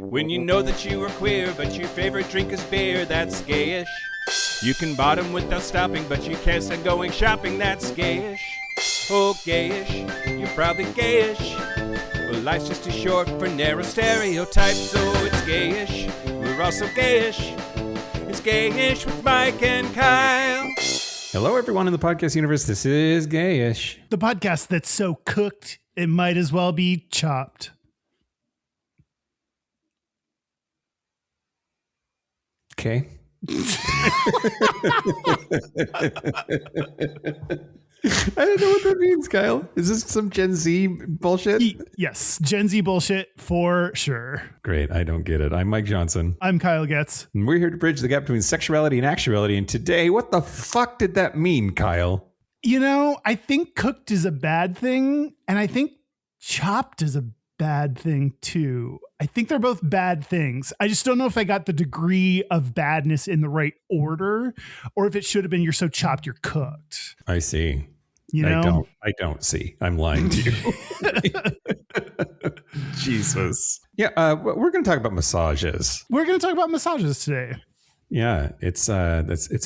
When you know that you are queer, but your favorite drink is beer, that's gayish. You can bottom without stopping, but you can't stand going shopping, that's gayish. Oh, gayish, you're probably gayish. Well, life's just too short for narrow stereotypes, so it's gayish. We're also gayish. It's Gayish with Mike and Kyle. Hello, everyone in the podcast universe. This is Gayish. The podcast that's so cooked, it might as well be chopped. Okay. I don't know what that means, Kyle. Is this some Gen Z bullshit? Yes, Gen Z bullshit for sure. Great. I don't get it. I'm Mike Johnson. I'm Kyle Getz. And we're here to bridge the gap between sexuality and actuality. And today, what the fuck did that mean, Kyle? You know, I think cooked is a bad thing, and I think chopped is a bad thing too. I think they're both bad things. I just don't know if I got the degree of badness in the right order, or if it should have been you're so chopped you're cooked. I see. You know? I don't see. I'm lying to you. Jesus. Yeah, we're going to talk about massages. We're going to talk about massages today. Yeah, it's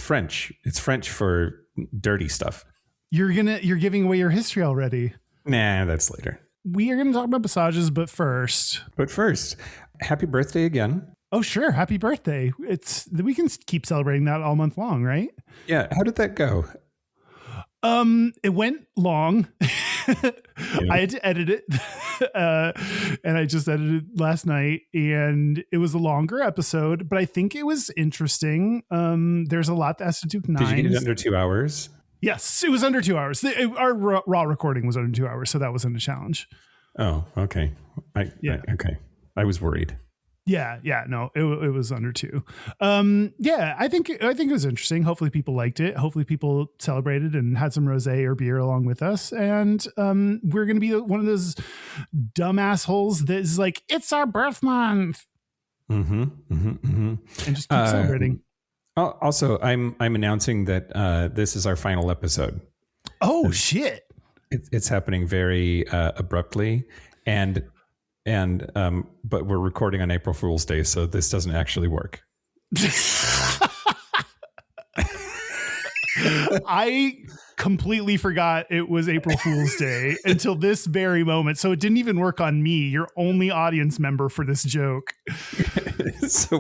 French. It's French for dirty stuff. You're giving away your history already. Nah, that's later. We are going to talk about massages, but first, happy birthday again. Oh, sure. Happy birthday. We can keep celebrating that all month long, right? Yeah. How did that go? It went long. Yeah. I had to edit it. And I just edited last night, and it was a longer episode, but I think it was interesting. There's a lot that has to do with nines. Did you get it under 2 hours? Yes, it was under 2 hours. Our raw recording was under 2 hours, so that wasn't a challenge. Oh, okay. Okay. I was worried. Yeah. No, it was under 2. I think it was interesting. Hopefully people liked it. Hopefully people celebrated and had some rosé or beer along with us. And we're going to be one of those dumb assholes that is like, it's our birth month. And just keep celebrating. Also, I'm announcing that this is our final episode. Oh, shit. It's happening very abruptly, but we're recording on April Fool's Day, so this doesn't actually work. I completely forgot it was April Fool's Day until this very moment. So it didn't even work on me, your only audience member for this joke. So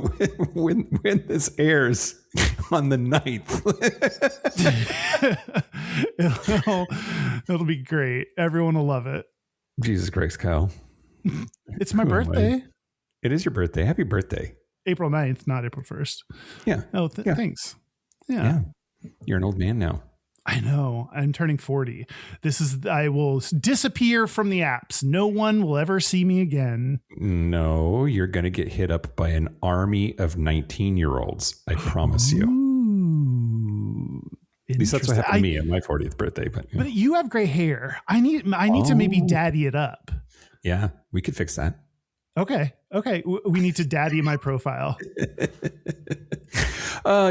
when this airs on the 9th, it'll be great. Everyone will love it. Jesus Christ, Kyle. It's my birthday. It is your birthday. Happy birthday. April 9th, not April 1st. Yeah. Oh, thanks. Yeah. You're an old man now. I know. I'm turning 40. I will disappear from the apps. No one will ever see me again. No, you're going to get hit up by an army of 19-year-olds. I promise you. At least that's what happened to me on my 40th birthday. But you have gray hair. I need to maybe daddy it up. Yeah, we could fix that. Okay. We need to daddy my profile.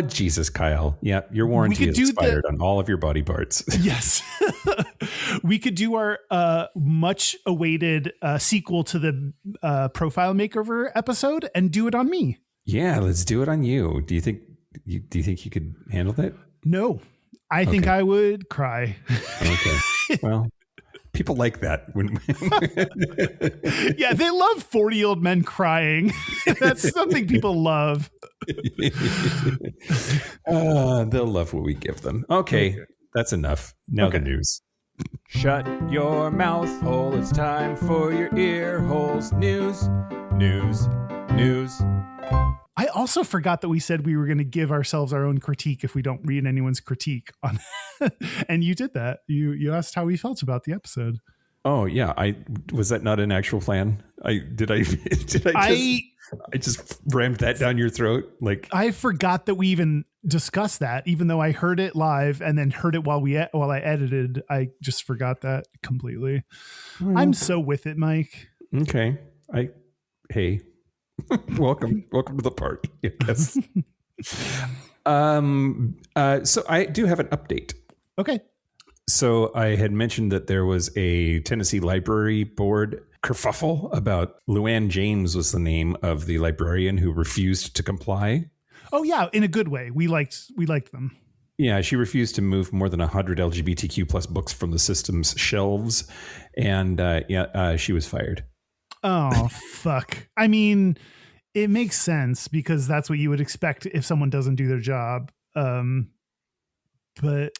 Jesus, Kyle. Yeah, your warranty is expired on all of your body parts. Yes. We could do our much awaited sequel to the profile makeover episode and do it on me. Yeah, let's do it on you. Do you think you could handle that? No. I think I would cry. Okay. Well, people like that. Yeah, they love 40-year-old men crying. That's something people love. They'll love what we give them. Okay. That's enough. Now the news. Shut your mouth hole. It's time for your ear holes. News. I also forgot that we said we were going to give ourselves our own critique if we don't read anyone's critique on. And you did that. You asked how we felt about the episode. Oh yeah, was that not an actual plan? I just rammed that down your throat. Like I forgot that we even discussed that, even though I heard it live and then heard it while I edited. I just forgot that completely. I'm so with it, Mike. Okay. Hey. Welcome to the party. Yes. So I do have an update. Okay. So I had mentioned that there was a Tennessee Library Board kerfuffle about Luann James was the name of the librarian who refused to comply. Oh yeah, in a good way. We liked them. Yeah, she refused to move more than 100 LGBTQ plus books from the system's shelves, and she was fired. Oh fuck! I mean, it makes sense because that's what you would expect if someone doesn't do their job. But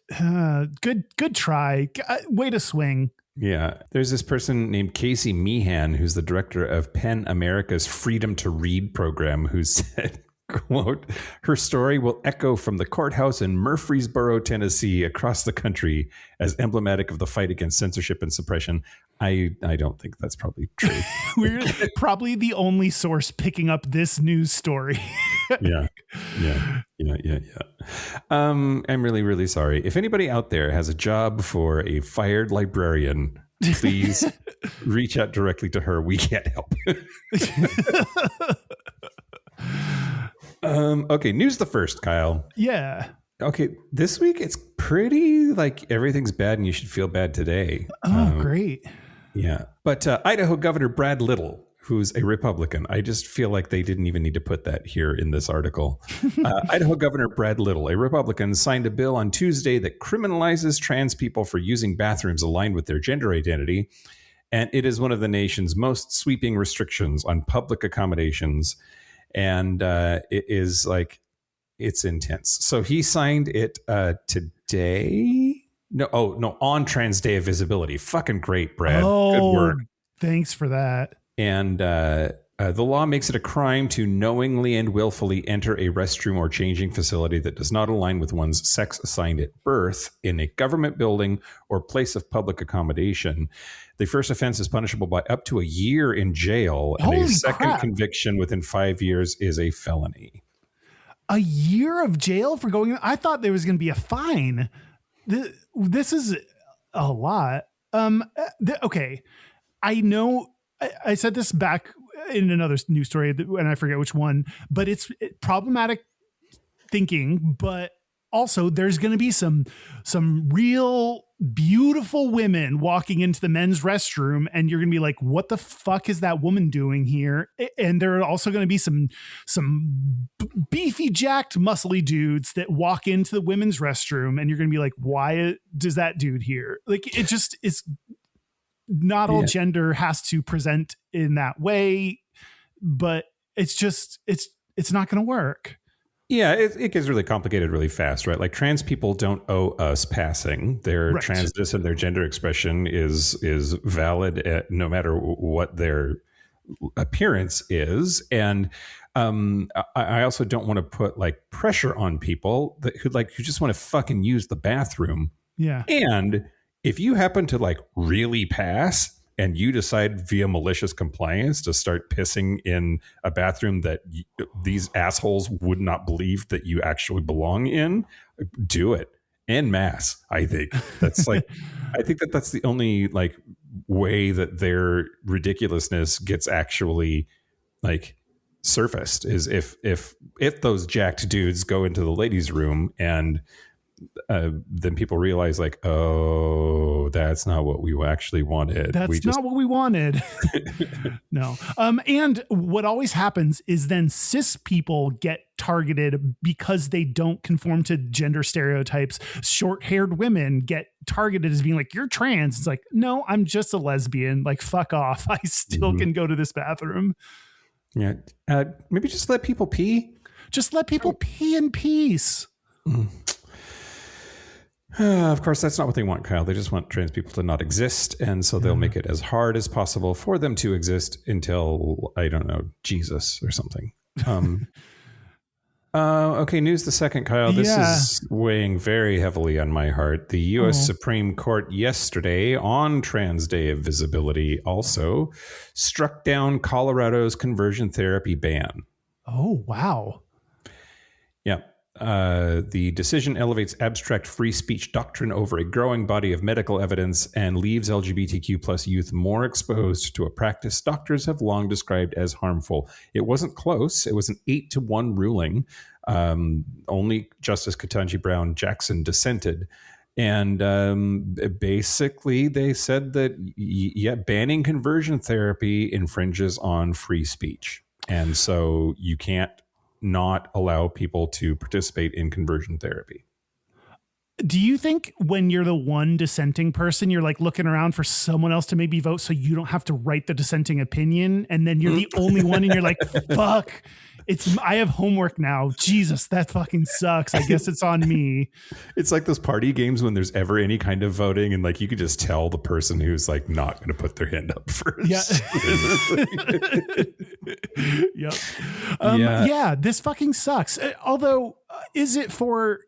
good try. Way to swing. Yeah, there's this person named Casey Meehan, who's the director of PEN America's Freedom to Read program, who said, quote, her story will echo from the courthouse in Murfreesboro, Tennessee, across the country as emblematic of the fight against censorship and suppression. I don't think that's probably true. We're probably the only source picking up this news story. Yeah. I'm really, really sorry. If anybody out there has a job for a fired librarian, please reach out directly to her. We can't help. Okay, news the first, Kyle. Yeah. Okay, this week it's pretty like everything's bad and you should feel bad today. Oh, great. Yeah. But Idaho Governor Brad Little, who's a Republican, I just feel like they didn't even need to put that here in this article. Idaho Governor Brad Little, a Republican, signed a bill on Tuesday that criminalizes trans people for using bathrooms aligned with their gender identity. And it is one of the nation's most sweeping restrictions on public accommodations. And it is like, it's intense. So he signed it today. No, on Trans Day of Visibility. Fucking great, Brad. Oh, good work. Thanks for that. And the law makes it a crime to knowingly and willfully enter a restroom or changing facility that does not align with one's sex assigned at birth in a government building or place of public accommodation. The first offense is punishable by up to a year in jail, and Holy a second crap. conviction within 5 years is a felony. A year of jail for going? I thought there was going to be a fine. This is a lot. Okay. I know I said this back in another news story and I forget which one, but it's problematic thinking, but also there's going to be some real beautiful women walking into the men's restroom and you're going to be like, what the fuck is that woman doing here? And there are also going to be some beefy, jacked, muscly dudes that walk into the women's restroom and you're going to be like, why does that dude here? Like, it just is not all gender has to present in that way, but it's just, it's not going to work. Yeah, it gets really complicated really fast, right? Like trans people don't owe us passing. Their Right. transness and their gender expression is valid no matter what their appearance is. And I also don't want to put like pressure on people who just want to fucking use the bathroom. Yeah. And if you happen to like really pass and you decide via malicious compliance to start pissing in a bathroom that these assholes would not believe that you actually belong in, do it en masse. I think that's like, I think that's the only like way that their ridiculousness gets actually like surfaced is if those jacked dudes go into the ladies' room and then people realize like, oh, that's not what we actually wanted. Not what we wanted. No. And what always happens is then cis people get targeted because they don't conform to gender stereotypes. Short-haired women get targeted as being like, you're trans. It's like, no, I'm just a lesbian. Like, fuck off. I still can go to this bathroom. Yeah. Maybe just let people pee. Just let people pee in peace. Of course, that's not what they want, Kyle. They just want trans people to not exist. And so they'll make it as hard as possible for them to exist until, I don't know, Jesus or something. Okay, news the second, Kyle. This is weighing very heavily on my heart. The U.S. Supreme Court yesterday on Trans Day of Visibility also struck down Colorado's conversion therapy ban. Oh, wow. Yeah. The decision elevates abstract free speech doctrine over a growing body of medical evidence and leaves LGBTQ plus youth more exposed to a practice doctors have long described as harmful. It wasn't close. It was an 8-1 ruling. Only Justice Ketanji Brown Jackson dissented. And basically, they said that, banning conversion therapy infringes on free speech. And so you can't not allow people to participate in conversion therapy. Do you think when you're the one dissenting person, you're like looking around for someone else to maybe vote so you don't have to write the dissenting opinion, and then you're the only one and you're like, fuck, I have homework now. Jesus, that fucking sucks. I guess it's on me. It's like those party games when there's ever any kind of voting, and like you could just tell the person who's like not going to put their hand up first. Yeah. Yep. This fucking sucks. Although, is it for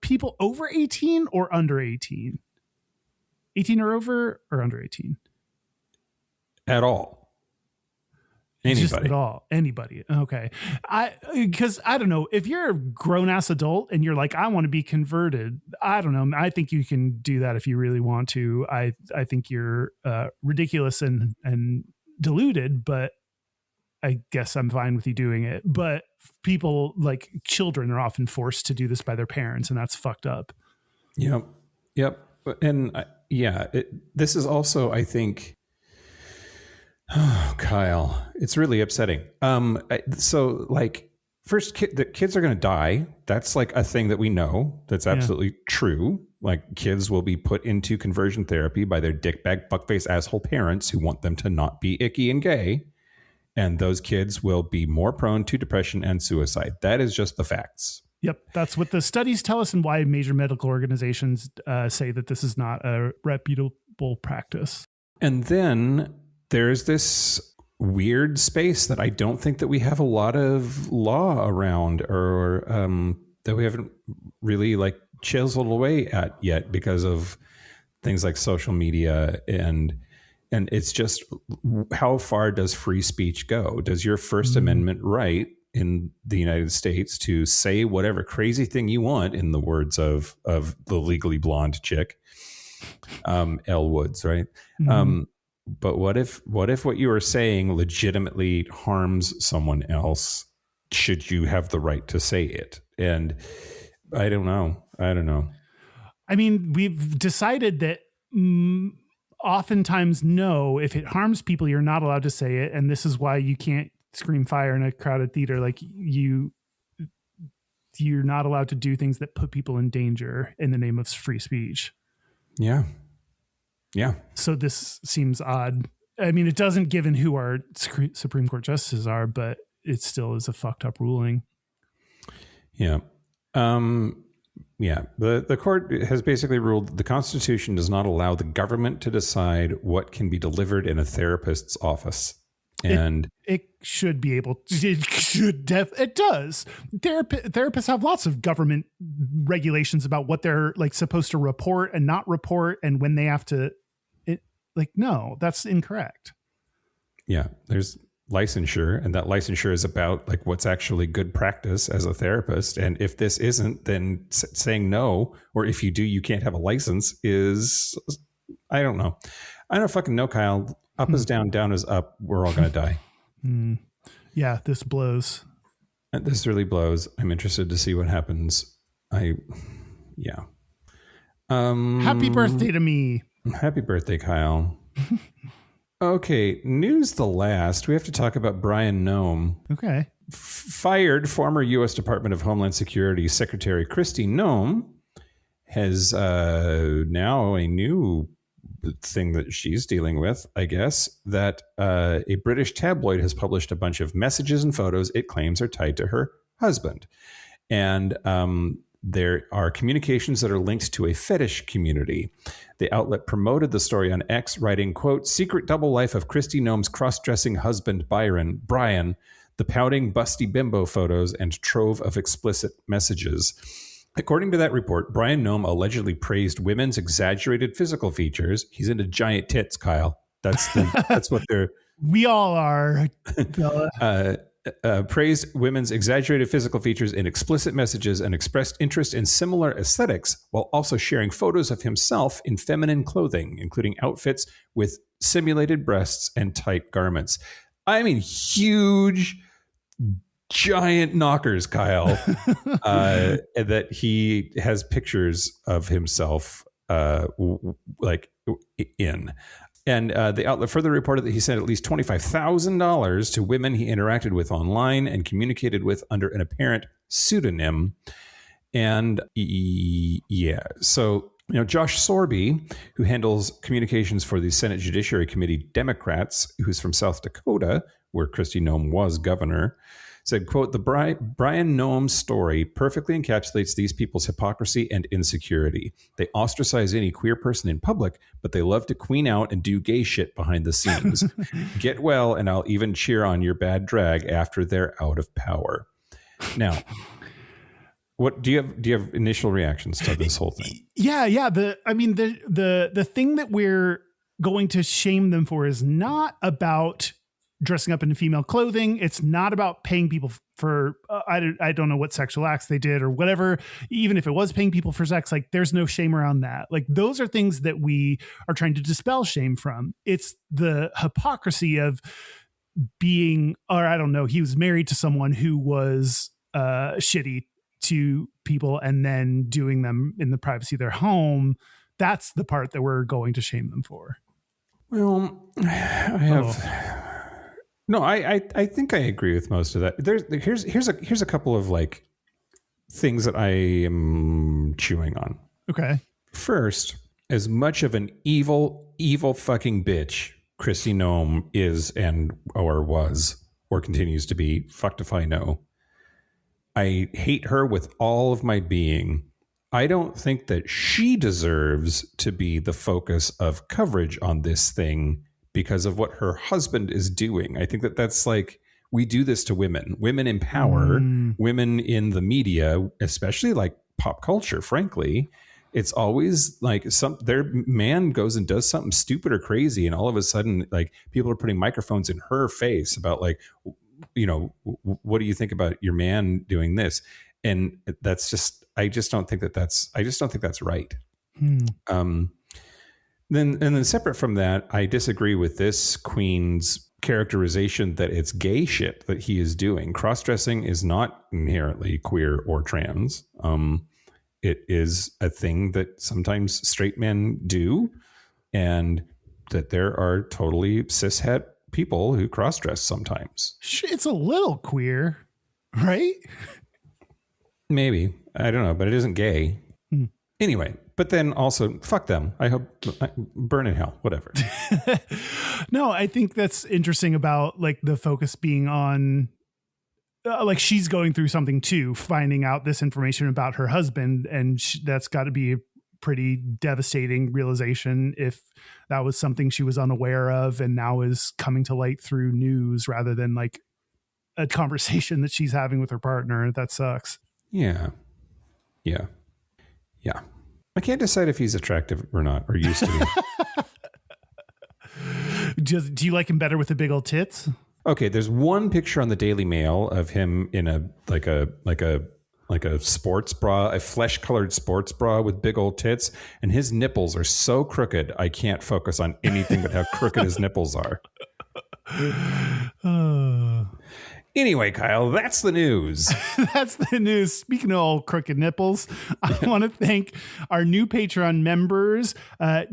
people over 18 or under 18? 18 or over or under 18? At all. Anybody. Just at all. Anybody. Okay. Because I don't know, if you're a grown ass adult and you're like, I want to be converted, I don't know. I think you can do that if you really want to. I think you're ridiculous and deluded, but I guess I'm fine with you doing it. But people like children are often forced to do this by their parents, and that's fucked up. Yep. And this is also, I think, Kyle, it's really upsetting. So like, first, the kids are going to die. That's like a thing that we know. That's absolutely true. Like, kids will be put into conversion therapy by their dickbag, fuckface, asshole parents who want them to not be icky and gay. And those kids will be more prone to depression and suicide. That is just the facts. Yep. That's what the studies tell us, and why major medical organizations say that this is not a reputable practice. And then there's this weird space that I don't think that we have a lot of law around, or that we haven't really like chiseled away at yet because of things like social media. And it's just, how far does free speech go? Does your First Amendment right in the United States to say whatever crazy thing you want, in the words of the Legally Blonde chick, Elle Woods, right? Mm-hmm. But what if what you are saying legitimately harms someone else? Should you have the right to say it? And I don't know. I mean, we've decided that oftentimes, no, if it harms people, you're not allowed to say it. And this is why you can't scream fire in a crowded theater. Like, you're not allowed to do things that put people in danger in the name of free speech. Yeah. So this seems odd. I mean, it doesn't, given who our Supreme Court justices are, but it still is a fucked up ruling. Yeah. The court has basically ruled that the Constitution does not allow the government to decide what can be delivered in a therapist's office. And it should be able to, it does. Therapists have lots of government regulations about what they're like supposed to report and not report, and when they have to, no, that's incorrect. Yeah. There's licensure, and that licensure is about like what's actually good practice as a therapist. And if this isn't, then saying no, or if you do, you can't have a license is, I don't know. I don't fucking know, Kyle. Up is down, down is up. We're all going to die. Yeah, this blows. This really blows. I'm interested to see what happens. Happy birthday to me. Happy birthday, Kyle. Okay, news the last. We have to talk about Brian Noem. Okay. Fired former U.S. Department of Homeland Security Secretary Kristi Noem has now a new thing that she's dealing with, I guess, that a British tabloid has published a bunch of messages and photos it claims are tied to her husband. And there are communications that are linked to a fetish community. The outlet promoted the story on X, writing, quote, "Secret double life of Kristi Noem's cross-dressing husband, Brian, the pouting, busty bimbo photos, and trove of explicit messages." According to that report, Brian Noem allegedly praised women's exaggerated physical features. He's into giant tits, Kyle. That's what they're... We all are. Praised women's exaggerated physical features in explicit messages and expressed interest in similar aesthetics, while also sharing photos of himself in feminine clothing, including outfits with simulated breasts and tight garments. I mean, huge, giant knockers, Kyle, that he has pictures of himself in. And the outlet further reported that he sent at least $25,000 to women he interacted with online and communicated with under an apparent pseudonym. And so, Josh Sorby, who handles communications for the Senate Judiciary Committee Democrats, who's from South Dakota, where Kristi Noem was governor, said, quote, the Brian Noem story perfectly encapsulates these people's hypocrisy and insecurity. They ostracize any queer person in public, but they love to queen out and do gay shit behind the scenes. Get well, and I'll even cheer on your bad drag after they're out of power. Now, what do you have initial reactions to this whole thing? Yeah. The thing that we're going to shame them for is not about dressing up in female clothing. It's not about paying people for, I don't know what sexual acts they did or whatever. Even if it was paying people for sex, like there's no shame around that. Like those are things that we are trying to dispel shame from. It's the hypocrisy of being, or I don't know, he was married to someone who was shitty to people and then doing them in the privacy of their home. That's the part that we're going to shame them for. Well, I think I agree with most of that. Here's a couple of like things that I am chewing on. Okay. First, as much of an evil fucking bitch Kristi Noem is or was or continues to be, fucked if I know. I hate her with all of my being. I don't think that she deserves to be the focus of coverage on this thing because of what her husband is doing. I think that that's like, we do this to women in power, women in the media, especially like pop culture, frankly. It's always like their man goes and does something stupid or crazy. And all of a sudden, like people are putting microphones in her face about like, what do you think about your man doing this? And that's just, I just don't think that's right. Then separate from that, I disagree with this queen's characterization that it's gay shit that he is doing. Cross-dressing is not inherently queer or trans. It is a thing that sometimes straight men do, and that there are totally cishet people who cross-dress sometimes. It's a little queer, right? Maybe. I don't know, but it isn't gay. Anyway, but then also, fuck them. I hope, burn in hell, whatever. No, I think that's interesting about like the focus being on, like she's going through something too, finding out this information about her husband. And that's got to be a pretty devastating realization if that was something she was unaware of and now is coming to light through news rather than like a conversation that she's having with her partner. That sucks. Yeah. I can't decide if he's attractive or not, or used to be. Do you like him better with the big old tits? Okay, there's one picture on the Daily Mail of him in a sports bra, a flesh-colored sports bra with big old tits, and his nipples are so crooked I can't focus on anything but how crooked his nipples are. Anyway, Kyle, that's the news. That's the news. Speaking of old crooked nipples, I want to thank our new Patreon members,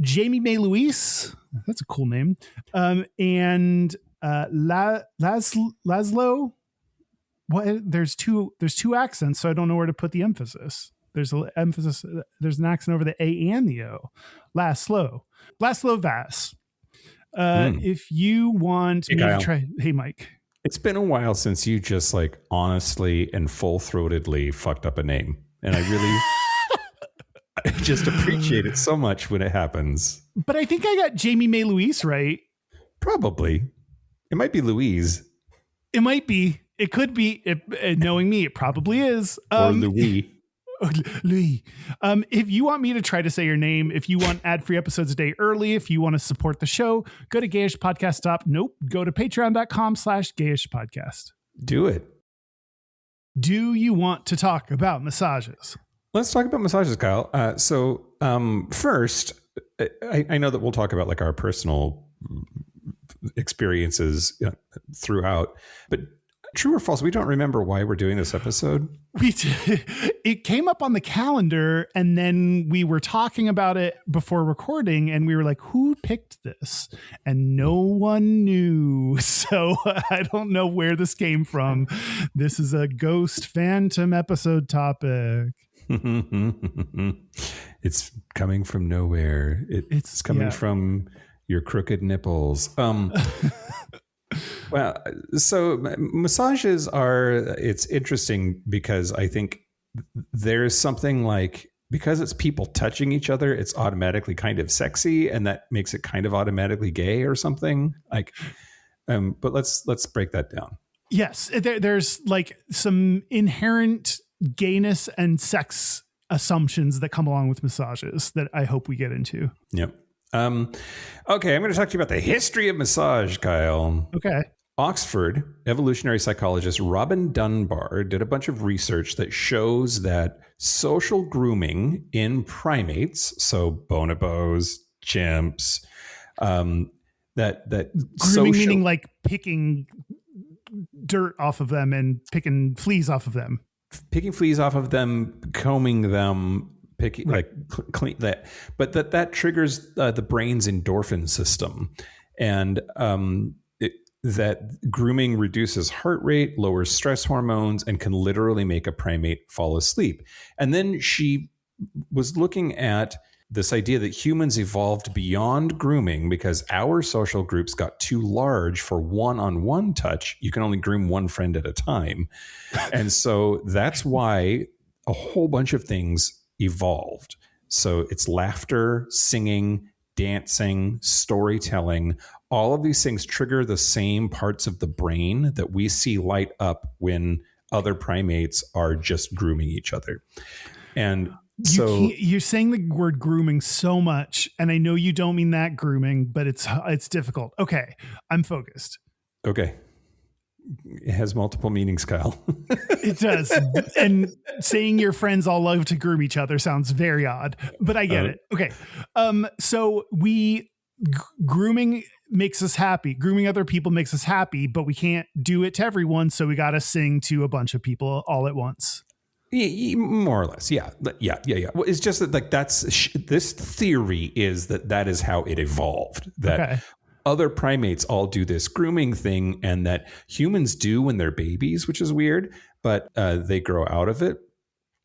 Jamie May Louise. That's a cool name. And Laszlo. What? There's two accents, so I don't know where to put the emphasis. There's an emphasis. There's an accent over the A and the O. Laszlo Vass. If you want me to try, hey Mike. It's been a while since you just like honestly and full-throatedly fucked up a name. And I really I just appreciate it so much when it happens. But I think I got Jamie May Louise right. Probably. It might be Louise. It might be. It could be. Knowing me, it probably is. Or Louis. Louis. If you want me to try to say your name, if you want ad-free episodes a day early, if you want to support the show, go to Gayish Podcast. Go to patreon.com/Gayish Podcast. Do it. Do you want to talk about massages? Let's talk about massages, Kyle. First, I know that we'll talk about like our personal experiences throughout, but True or false? We don't remember why we're doing this episode. It came up on the calendar, and then we were talking about it before recording, and we were like, who picked this? And no one knew. So I don't know where this came from. This is a Ghost Phantom episode topic. It's coming from nowhere. It's coming from your crooked nipples. Well, so massages it's interesting because I think there's something like, because it's people touching each other, it's automatically kind of sexy, and that makes it kind of automatically gay or something like, but let's break that down. Yes. There's like some inherent gayness and sex assumptions that come along with massages that I hope we get into. Yep. Okay, I'm going to talk to you about the history of massage, Kyle. Okay. Oxford evolutionary psychologist Robin Dunbar did a bunch of research that shows that social grooming in primates, so bonobos, chimps, that grooming social, meaning like picking dirt off of them and picking fleas off of them, combing them, picking, right, clean that, but that triggers the brain's endorphin system, and that grooming reduces heart rate, lowers stress hormones, and can literally make a primate fall asleep. And then she was looking at this idea that humans evolved beyond grooming because our social groups got too large for one-on-one touch. You can only groom one friend at a time. And so that's why a whole bunch of things evolved. So it's laughter, singing, dancing, storytelling. All of these things trigger the same parts of the brain that we see light up when other primates are just grooming each other. And so you're saying the word grooming so much, and I know you don't mean that grooming, but it's difficult. Okay, I'm focused. Okay. It has multiple meanings, Kyle. It does. And saying your friends all love to groom each other sounds very odd, but I get it. Okay. So grooming makes us happy. Grooming other people makes us happy, but we can't do it to everyone. So we got to sing to a bunch of people all at once. More or less. Yeah. Well, it's just that this theory is that is how it evolved. That other primates all do this grooming thing, and that humans do when they're babies, which is weird, but they grow out of it.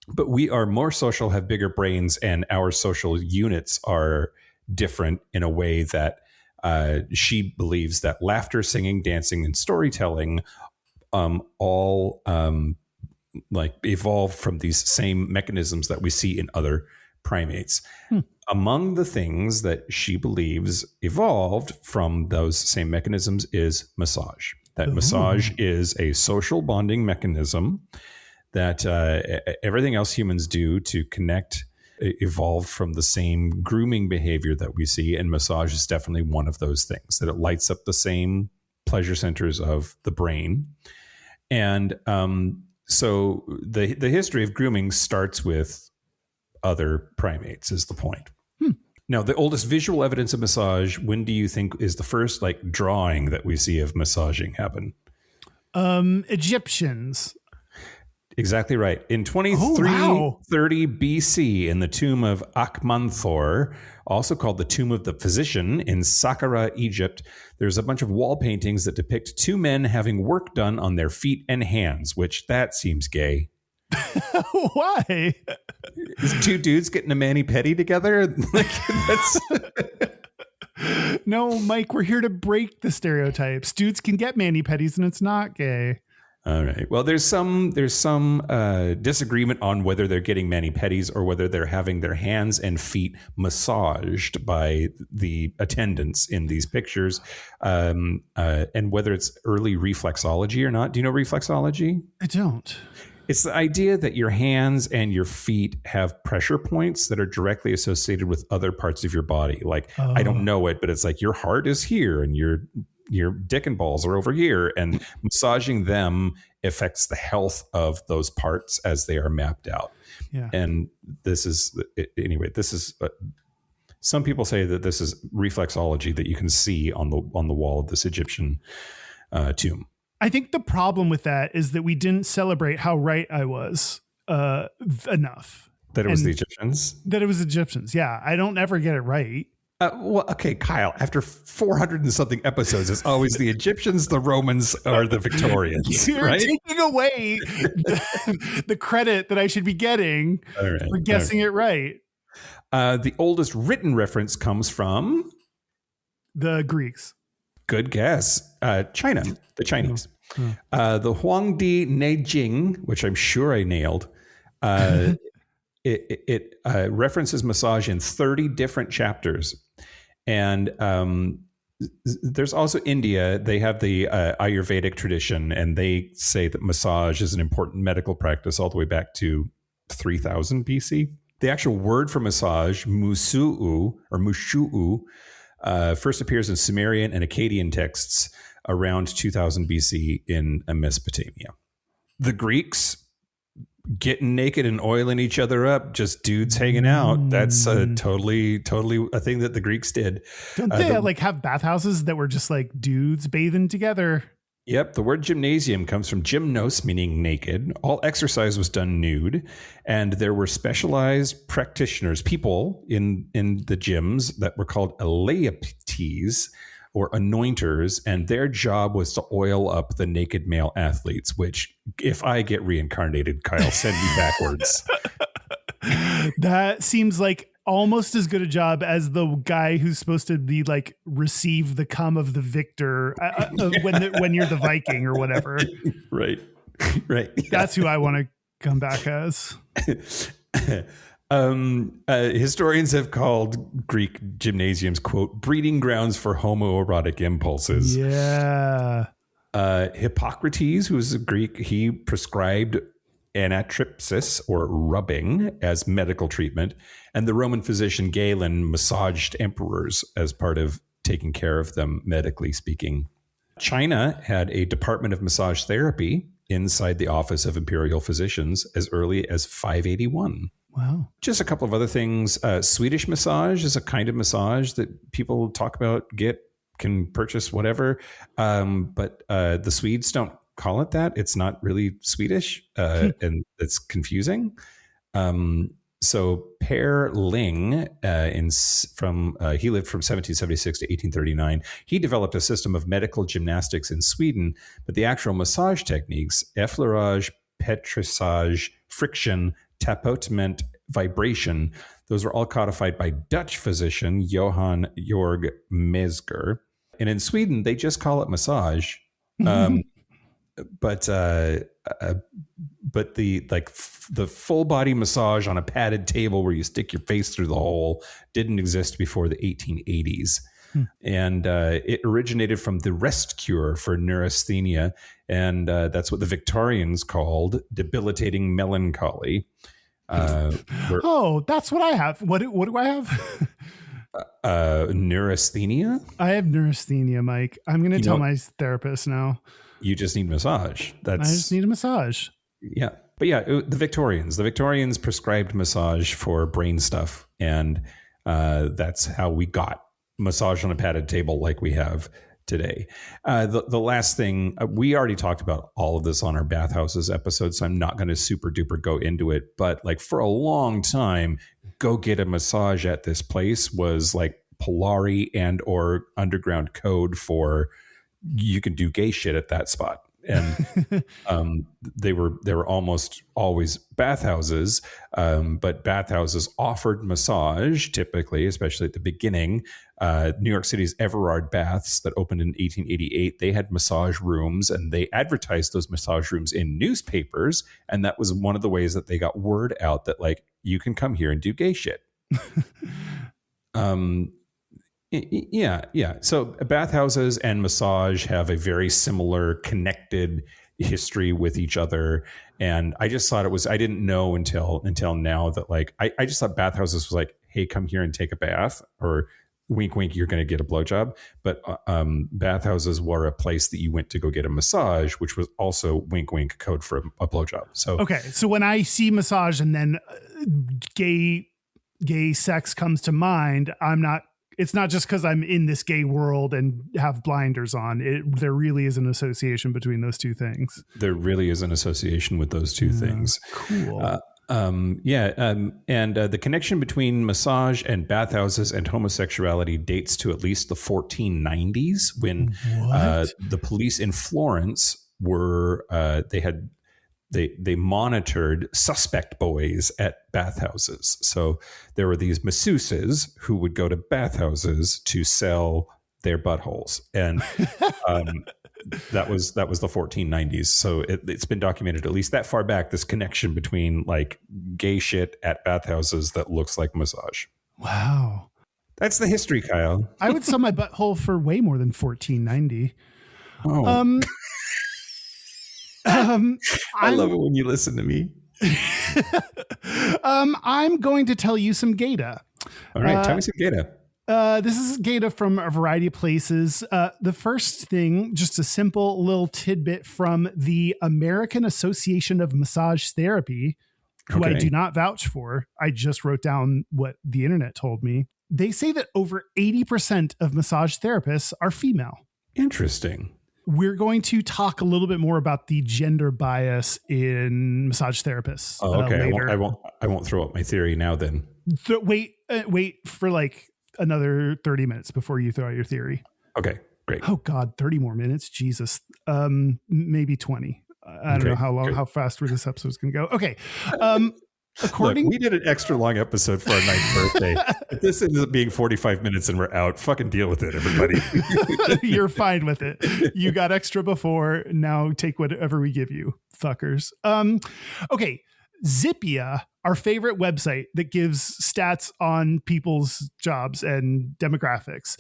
But we are more social, have bigger brains, and our social units are different in a way that she believes that laughter, singing, dancing, and storytelling all like evolved from these same mechanisms that we see in other primates. Among the things that she believes evolved from those same mechanisms is massage. That massage is a social bonding mechanism that everything else humans do to connect evolved from the same grooming behavior that we see. And massage is definitely one of those things, that it lights up the same pleasure centers of the brain. And so the history of grooming starts with other primates is the point. Now, the oldest visual evidence of massage, when do you think is the first like drawing that we see of massaging happen? Egyptians. Exactly right. In 2330 BC, in the tomb of Akhmanthor, also called the Tomb of the Physician in Saqqara, Egypt, there's a bunch of wall paintings that depict two men having work done on their feet and hands, which that seems gay. Why? Is two dudes getting a mani-pedi together? No, Mike, we're here to break the stereotypes. Dudes can get mani-pedis and it's not gay. All right. Well, there's some disagreement on whether they're getting mani-pedis or whether they're having their hands and feet massaged by the attendants in these pictures, and whether it's early reflexology or not. Do you know reflexology? I don't. It's the idea that your hands and your feet have pressure points that are directly associated with other parts of your body. Like, I don't know it, but it's like your heart is here and your dick and balls are over here, and massaging them affects the health of those parts as they are mapped out. Yeah. And this is some people say that this is reflexology that you can see on the wall of this Egyptian tomb. I think the problem with that is that we didn't celebrate how right I was enough. That it was the Egyptians? That it was Egyptians. Yeah. I don't ever get it right. Well, okay, Kyle, after 400 and something episodes, it's always the Egyptians, the Romans, or the Victorians. You're right? taking away the credit that I should be getting for guessing it right. The oldest written reference comes from the Greeks. Good guess. China, the Chinese. The Huangdi Neijing, which I'm sure I nailed, it references massage in 30 different chapters. And there's also India. They have the Ayurvedic tradition, and they say that massage is an important medical practice all the way back to 3000 BC. The actual word for massage, musu'u or mushu'u, first appears in Sumerian and Akkadian texts around 2000 BC in Mesopotamia. The Greeks getting naked and oiling each other up, just dudes hanging out. That's totally a thing that the Greeks did. Don't they have bathhouses that were just like dudes bathing together? Yep. The word gymnasium comes from gymnos, meaning naked. All exercise was done nude, and there were specialized practitioners, people in the gyms that were called elaiptes, or anointers, and their job was to oil up the naked male athletes, which, if I get reincarnated, Kyle, send me backwards. That seems like almost as good a job as the guy who's supposed to be like receive the cum of the victor when you're the Viking or whatever. Right. That's who I want to come back as. Historians have called Greek gymnasiums, quote, breeding grounds for homoerotic impulses. Yeah. Hippocrates, who was a Greek, he prescribed anatripsis, or rubbing, as medical treatment. And the Roman physician Galen massaged emperors as part of taking care of them, medically speaking. China had a department of massage therapy inside the office of imperial physicians as early as 581. Wow. Just a couple of other things. Swedish massage is a kind of massage that people talk about, can purchase, whatever. But the Swedes don't call it that. It's not really Swedish, and it's confusing. So Per Ling, he lived from 1776 to 1839. He developed a system of medical gymnastics in Sweden, but the actual massage techniques, effleurage, petrissage, friction, tapotement, vibration, those were all codified by Dutch physician Johan Jorg Mesger. And in Sweden, they just call it massage. But the full body massage on a padded table where you stick your face through the hole didn't exist before the 1880s. And it originated from the rest cure for neurasthenia. And that's what the Victorians called debilitating melancholy. That's what I have. What do I have? Neurasthenia? I have neurasthenia, Mike. I'm going to tell my therapist now. You just need massage. I just need a massage. Yeah. But yeah, the Victorians prescribed massage for brain stuff. And that's how we got massage on a padded table like we have today. The last thing, we already talked about all of this on our bathhouses episode, so I'm not going to super duper go into it. But like for a long time, go get a massage at this place was like Polari and or underground code for you can do gay shit at that spot. And they were almost always bathhouses, but bathhouses offered massage typically, especially at the beginning. New York City's Everard Baths that opened in 1888, they had massage rooms, and they advertised those massage rooms in newspapers, and that was one of the ways that they got word out that like you can come here and do gay shit. Yeah. So bathhouses and massage have a very similar connected history with each other. And I just thought I didn't know until now that like, I just thought bathhouses was like, hey, come here and take a bath, or wink, wink, you're going to get a blowjob. But bathhouses were a place that you went to go get a massage, which was also wink, wink code for a blowjob. So, okay. So when I see massage and then gay sex comes to mind, I'm not It's not just because I'm in this gay world and have blinders on. There really is an association between those two things. There really is an association with those two things. Cool. And the connection between massage and bathhouses and homosexuality dates to at least the 1490s, when the police in Florence were they monitored suspect boys at bathhouses. So there were these masseuses who would go to bathhouses to sell their buttholes, and that was the 1490s. So it's been documented at least that far back, this connection between like gay shit at bathhouses that looks like massage. Wow. That's the history, Kyle. I would sell my butthole for way more than $14.90. Oh. I love it when you listen to me. I'm going to tell you some Gata. All right, tell me some Gata. This is Gata from a variety of places. The first thing, just a simple little tidbit from the American Association of Massage Therapy, who I do not vouch for. I just wrote down what the internet told me. They say that over 80% of massage therapists are female. Interesting. We're going to talk a little bit more about the gender bias in massage therapists. Later. I won't throw up my theory now. Then wait for like another 30 minutes before you throw out your theory. Okay, great. Oh God, 30 more minutes. Jesus. Maybe 20. I don't know how fast this episode's going to go. Okay. Look, we did an extra long episode for our 9th birthday. If this ends up being 45 minutes and we're out, fucking deal with it, everybody. You're fine with it. You got extra before. Now take whatever we give you, fuckers. Okay. Zippia, our favorite website that gives stats on people's jobs and demographics.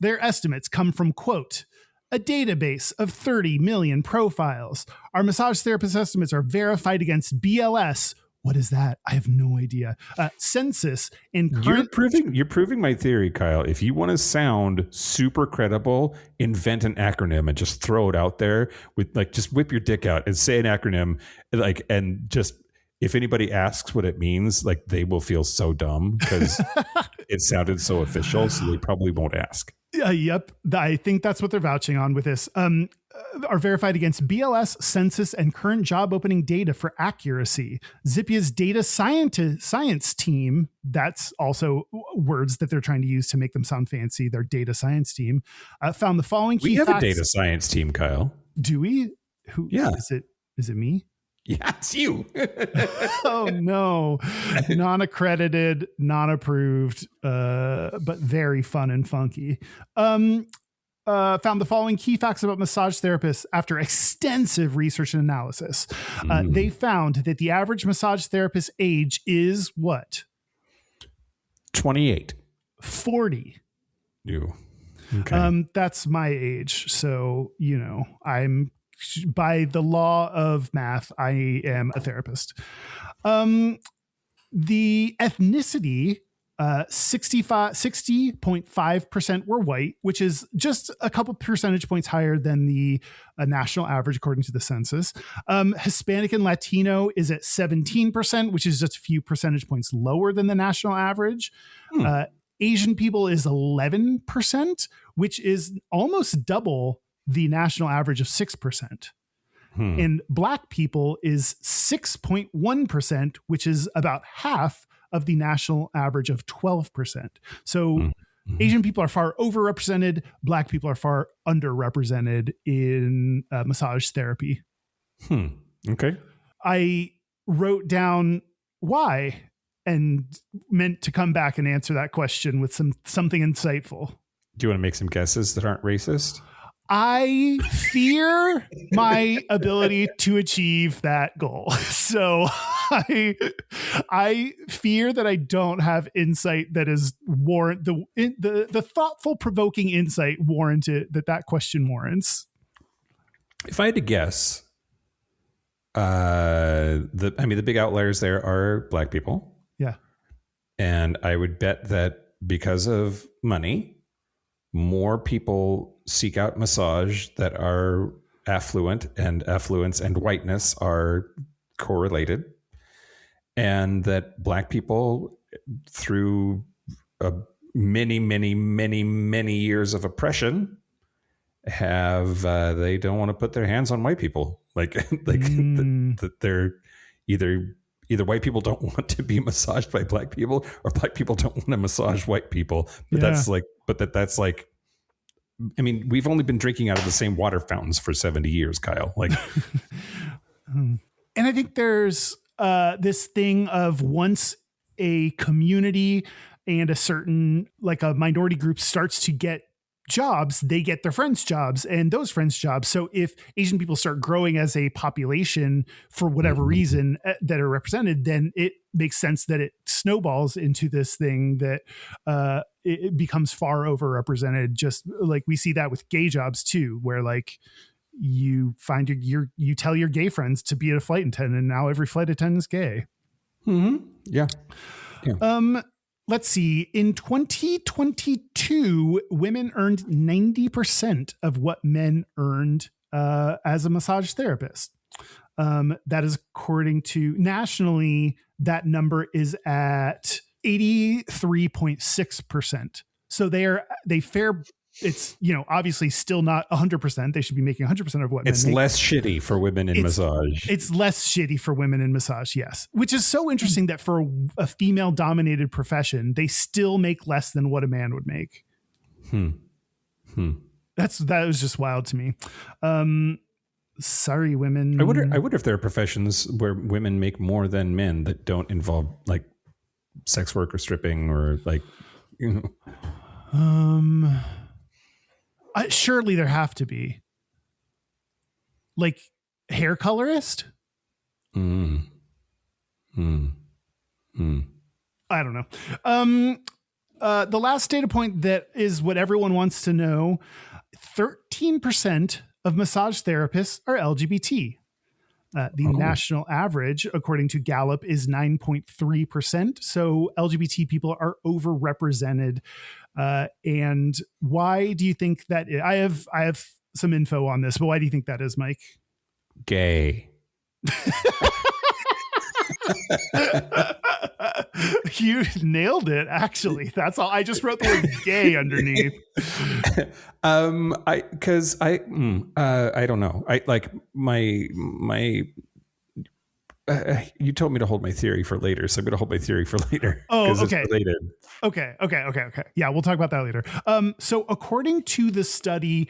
Their estimates come from, quote, a database of 30 million profiles. Our massage therapist estimates are verified against BLS. What is that? I have no idea. Census and current. You're proving my theory, Kyle. If you want to sound super credible, invent an acronym and just throw it out there with just whip your dick out and say an acronym, and just if anybody asks what it means, they will feel so dumb because it sounded so official, so they probably won't ask. Yep. I think that's what they're vouching on with this. Are verified against BLS, census, and current job opening data for accuracy. Zippia's data science team, that's also words that they're trying to use to make them sound fancy. Their data science team found the following key facts. We have a data science team, Kyle. Do we? Who? Yeah. Is it me? Yeah, it's you. Oh, no. Non-accredited, non-approved, but very fun and funky. Found the following key facts about massage therapists after extensive research and analysis. They found that the average massage therapist age is what? 28. 40. You. Okay. That's my age. So, I'm by the law of math, I am a therapist. The ethnicity, 60.5% were white, which is just a couple percentage points higher than the national average, according to the census. Hispanic and Latino is at 17%, which is just a few percentage points lower than the national average. Asian people is 11%, which is almost double the national average of 6%. And Black people is 6.1%, which is about half of the national average of 12%. So Asian people are far overrepresented. Black people are far underrepresented in massage therapy. Okay. I wrote down why and meant to come back and answer that question with something insightful. Do you want to make some guesses that aren't racist? I fear my ability to achieve that goal. So I fear that I don't have insight that is the thoughtful, provoking insight warranted that question warrants. If I had to guess, the big outliers there are Black people. Yeah. And I would bet that because of money, more people seek out massage that are affluent, and affluence and whiteness are correlated. And that Black people, through a many, many, many, many years of oppression have they don't want to put their hands on white people. That they're either white people don't want to be massaged by black people, or black people don't want to massage white people. But that's like, I mean, we've only been drinking out of the same water fountains for 70 years, Kyle. Like, and I think there's this thing of once a community and a certain, like a minority group starts to get jobs, they get their friends' jobs and those friends' jobs. So if Asian people start growing as a population for whatever reason that are represented, then it makes sense that it snowballs into this thing that it becomes far overrepresented. Just like we see that with gay jobs too, where like you find you tell your gay friends to be a flight attendant, and now every flight attendant is gay. Mm-hmm. Yeah. Let's see. In 2022, women earned 90% of what men earned as a massage therapist. That is according to nationally, that number is at 83.6%. So they fare. It's, obviously still not 100%. They should be making 100% of what men make. It's less shitty for women in massage. It's less shitty for women in massage, yes. Which is so interesting that for a female-dominated profession, they still make less than what a man would make. That was just wild to me. Sorry, women. I wonder if there are professions where women make more than men that don't involve like sex work or stripping or like, surely there have to be, like, hair colorist. I don't know. The last data point that is what everyone wants to know: 13% of massage therapists are LGBT. The national average, according to Gallup, is 9.3%. So LGBT people are overrepresented. And why do you think that is? I have some info on this, but why do you think that is, Mike? Gay. You nailed it. Actually, that's all. I just wrote the word "gay" underneath. I don't know. I like my. You told me to hold my theory for later, so I'm going to hold my theory for later. Oh, okay. It's related. Okay. Yeah, we'll talk about that later. So according to the study,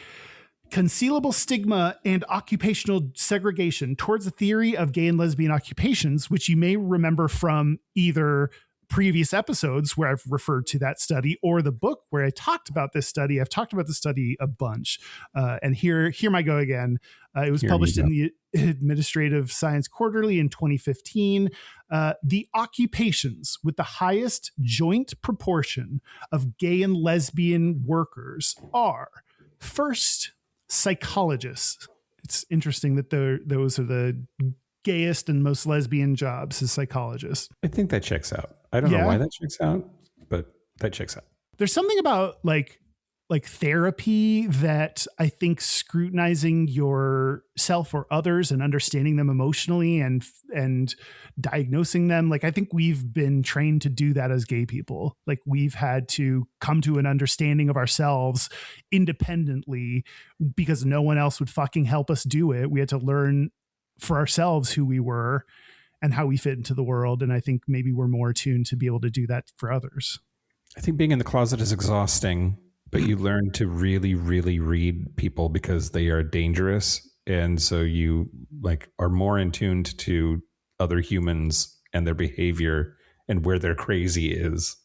Concealable Stigma and Occupational Segregation Towards a Theory of Gay and Lesbian Occupations, which you may remember from either previous episodes where I've referred to that study or the book where I talked about this study. I've talked about the study a bunch. And here might go again. It was published in the Administrative Science Quarterly in 2015. The occupations with the highest joint proportion of gay and lesbian workers are: first, psychologists. It's interesting that those are the gayest and most lesbian jobs as psychologists. I think that checks out. I don't know why that checks out, but that checks out. There's something about like therapy that I think scrutinizing yourself or others and understanding them emotionally and diagnosing them. Like, I think we've been trained to do that as gay people. Like, we've had to come to an understanding of ourselves independently because no one else would fucking help us do it. We had to learn for ourselves who we were and how we fit into the world. And I think maybe we're more attuned to be able to do that for others. I think being in the closet is exhausting, but you learn to really, really read people because they are dangerous. And so you like are more in tune to other humans and their behavior and where their crazy is.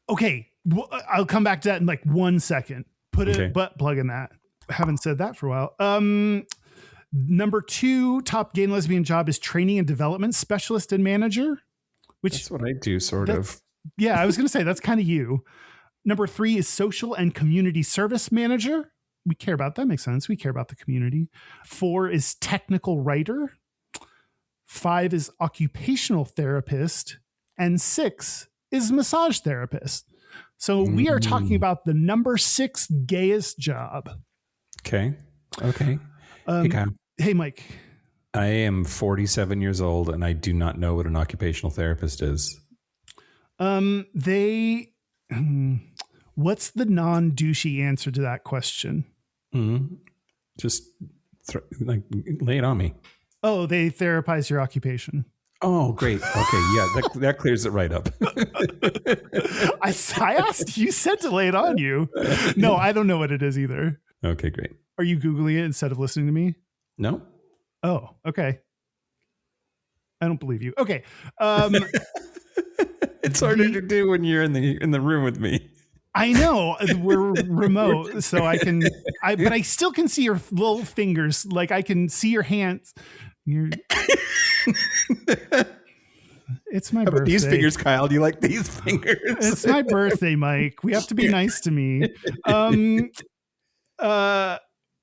Okay. Well, I'll come back to that in like 1 second. Put a butt plug in that. I haven't said that for a while. Number 2 top gay and lesbian job is training and development specialist and manager, which that's what I do, sort of. Yeah, I was going to say that's kind of you. Number 3 is social and community service manager. We care about that. Makes sense. We care about the community. 4 is technical writer. 5 is occupational therapist. And 6 is massage therapist. So we are talking about the number 6 gayest job. Okay. Hey, Kyle. Hey, Mike. I am 47 years old and I do not know what an occupational therapist is. What's the non-douchey answer to that question? Just lay it on me. Oh, they therapize your occupation. Oh, great. Okay, yeah, that clears it right up. I asked, you said to lay it on you. No, I don't know what it is either. Okay, great. Are you Googling it instead of listening to me? No. Oh, okay. I don't believe you. Okay. It's harder to do when you're in the room with me. I know we're remote, so I can, but I still can see your little fingers. Like I can see your hands. It's my birthday. These fingers, Kyle. Do you like these fingers? It's my birthday, Mike. We have to be nice to me.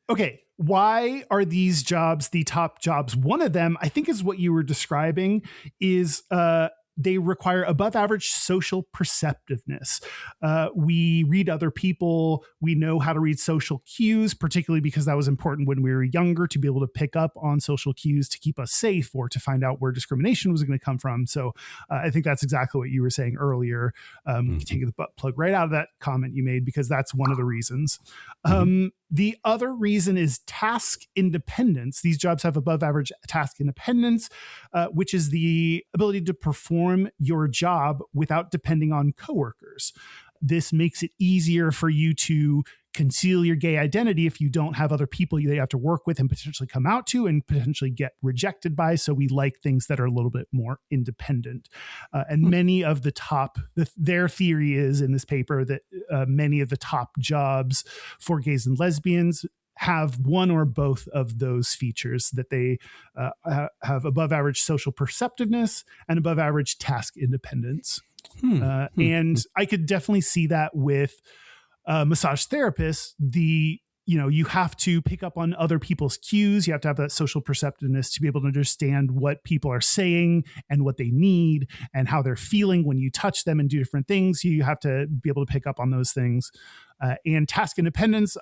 Okay. Why are these jobs the top jobs? One of them, I think, is what you were describing, is they require above average social perceptiveness. We read other people. We know how to read social cues, particularly because that was important when we were younger, to be able to pick up on social cues to keep us safe or to find out where discrimination was going to come from. So I think that's exactly what you were saying earlier. Take the butt plug right out of that comment you made, because that's one of the reasons. The other reason is task independence. These jobs have above average task independence, which is the ability to perform your job without depending on coworkers. This makes it easier for you to conceal your gay identity if you don't have other people that you have to work with and potentially come out to and potentially get rejected by. So we like things that are a little bit more independent. And many of the top, their theory is in this paper that many of the top jobs for gays and lesbians have one or both of those features, that they have above average social perceptiveness and above average task independence. And I could definitely see that with massage therapists. You have to pick up on other people's cues. You have to have that social perceptiveness to be able to understand what people are saying and what they need and how they're feeling when you touch them and do different things. You have to be able to pick up on those things. And task independence,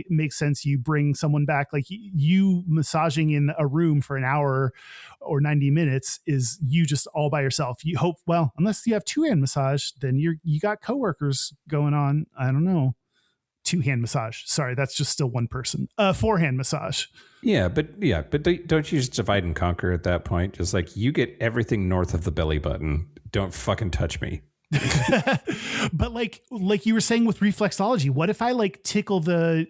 makes sense. You bring someone back, like you massaging in a room for an hour or 90 minutes is you just all by yourself. You hope, well, unless you have 2-hand massage, then you got coworkers going on. I don't know. 2-hand massage. Sorry, that's just still one person. 4-hand massage. But don't you just divide and conquer at that point? Just like, you get everything north of the belly button. Don't fucking touch me. But like you were saying with reflexology, what if I like tickle the